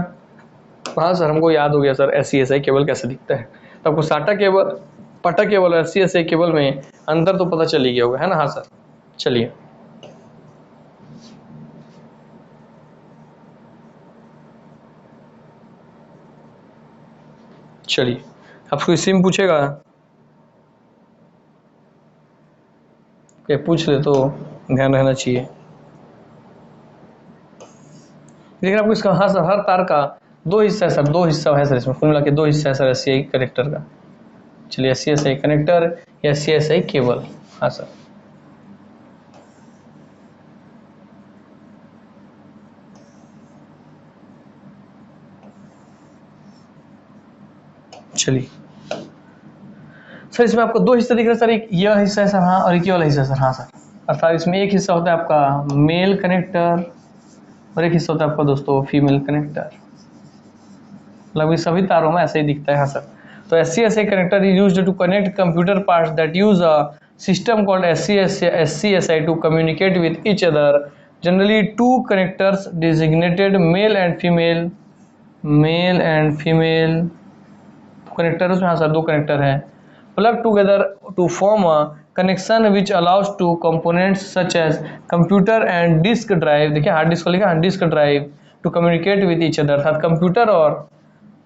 हाँ सर, हमको याद हो गया सर SCSI केबल कैसे दिखता है। तो आपको साटा केबल, पटा केबल और SCSI केबल में अंतर तो पता चल ही गया होगा, है ना। हाँ सर, चलिए चलिए आपको इसी में पूछेगा, पूछ ले तो ध्यान रहना चाहिए। लेकिन आपको इसका, हाँ सर, हर तार का दो हिस्सा है सर, दो हिस्सा है सर, इसमें कुल मिला के दो हिस्सा है सर SCSI कनेक्टर का। चलिए, SCSI कनेक्टर या SCSI केबल। हाँ सर, चलिए सर, इसमें आपको दो हिस्से दिख रहे हैं सर, एक ये वाला हिस्सा है सर, हाँ, और एक ये वाला हिस्सा है सर। हाँ सर, अर्थात इसमें एक हिस्सा होता है आपका मेल कनेक्टर और एक हिस्सा होता है आपका दोस्तों फीमेल कनेक्टर। लगभग सभी तारों में ऐसे ही दिखता है। हाँ सर, तो SCSI connector is used to connect computer parts that use a system called SCSI to communicate with each other. Generally, two connectors designated male and female connectors में, हाँ सर, दो कनेक्टर हैं, plug together to form a connection which allows two components such as computer and disk drive, देखिए hard disk को लिखा, disk drive, to communicate with each other, अर्थात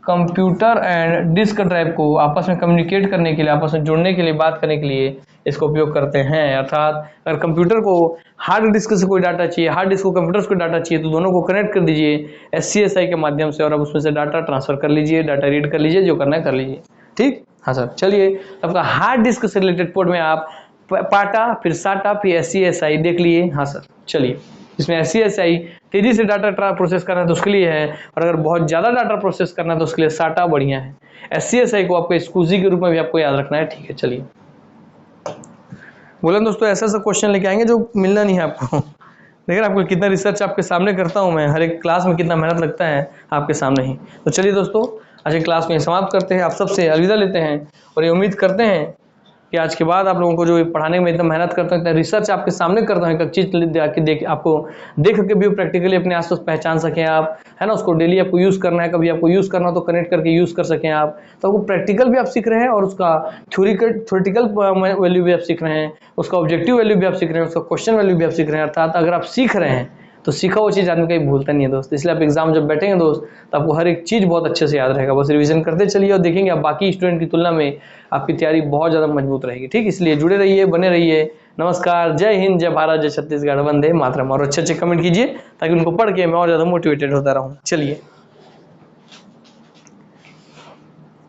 computer and disk drive को आपस में communicate करने के लिए, आपस में जुड़ने के लिए, बात करने के लिए इसका उपयोग करते हैं। अर्थात अगर कंप्यूटर को हार्ड डिस्क से कोई डाटा चाहिए, हार्ड डिस्क को कंप्यूटर से कोई डाटा चाहिए, तो दोनों को कनेक्ट कर दीजिए SCSI के माध्यम से और अब उसमें से डाटा ट्रांसफर कर लीजिए, डाटा रीड कर लीजिए, जो करना है कर लीजिए। ठीक, हाँ सर, चलिए आपका हार्ड डिस्क से रिलेटेड पोर्ट में आप पाटा, फिर साटा, फिर SCSI देख लिए। हाँ सर, चलिए, इसमें SCSI तेजी से डाटा प्रोसेस करना है तो उसके लिए है, और अगर बहुत ज़्यादा डाटा प्रोसेस करना है तो उसके लिए साटा बढ़िया है। SCSI को आपको स्कूजी के रूप में भी आपको याद रखना है। ठीक है, चलिए बोले दोस्तों, ऐसा क्वेश्चन लेके आएंगे जो मिलना नहीं है आपको। देखिए आपको कितना रिसर्च आपके सामने करता हूँ मैं, हर एक क्लास में कितना मेहनत लगता है आपके सामने ही। तो चलिए दोस्तों, आज की क्लास में समाप्त करते हैं, आप सबसे अलविदा लेते हैं और ये उम्मीद करते हैं कि आज के बाद आप लोगों को जो पढ़ाने में इतना मेहनत करता हूँ, इतना रिसर्च आपके सामने करता हूँ, एक चीज़ आपको देख के भी प्रैक्टिकली अपने आसपास पहचान सकें आप, है ना। उसको डेली आपको यूज़ करना है, कभी आपको यूज़ करना हो तो कनेक्ट करके यूज़ कर सकें आप। तो आपको प्रैक्टिकल भी आप सीख रहे हैं और उसका थ्योरेटिकल वैल्यू भी आप सीख रहे हैं, उसका ऑब्जेक्टिव वैल्यू भी आप सीख रहे हैं, उसका क्वेश्चन वैल्यू भी आप सीख रहे हैं। अर्थात अगर आप सीख रहे हैं तो सीखा वो चीज़ आदमी कहीं भूलता नहीं है दोस्त। इसलिए आप एग्जाम जब बैठेंगे दोस्त तो आपको हर एक चीज़ बहुत अच्छे से याद रहेगा। बस रिवीजन करते चलिए और देखेंगे आप बाकी स्टूडेंट की तुलना में आपकी तैयारी बहुत ज़्यादा मजबूत रहेगी। ठीक, इसलिए जुड़े रहिए, बने रहिए। नमस्कार, जय हिंद, जय भारत, जय छत्तीसगढ़, वंदे मातरम। और अच्छे अच्छे कमेंट कीजिए ताकि उनको पढ़ के मैं और ज़्यादा मोटिवेटेड होता रहूँ। चलिए।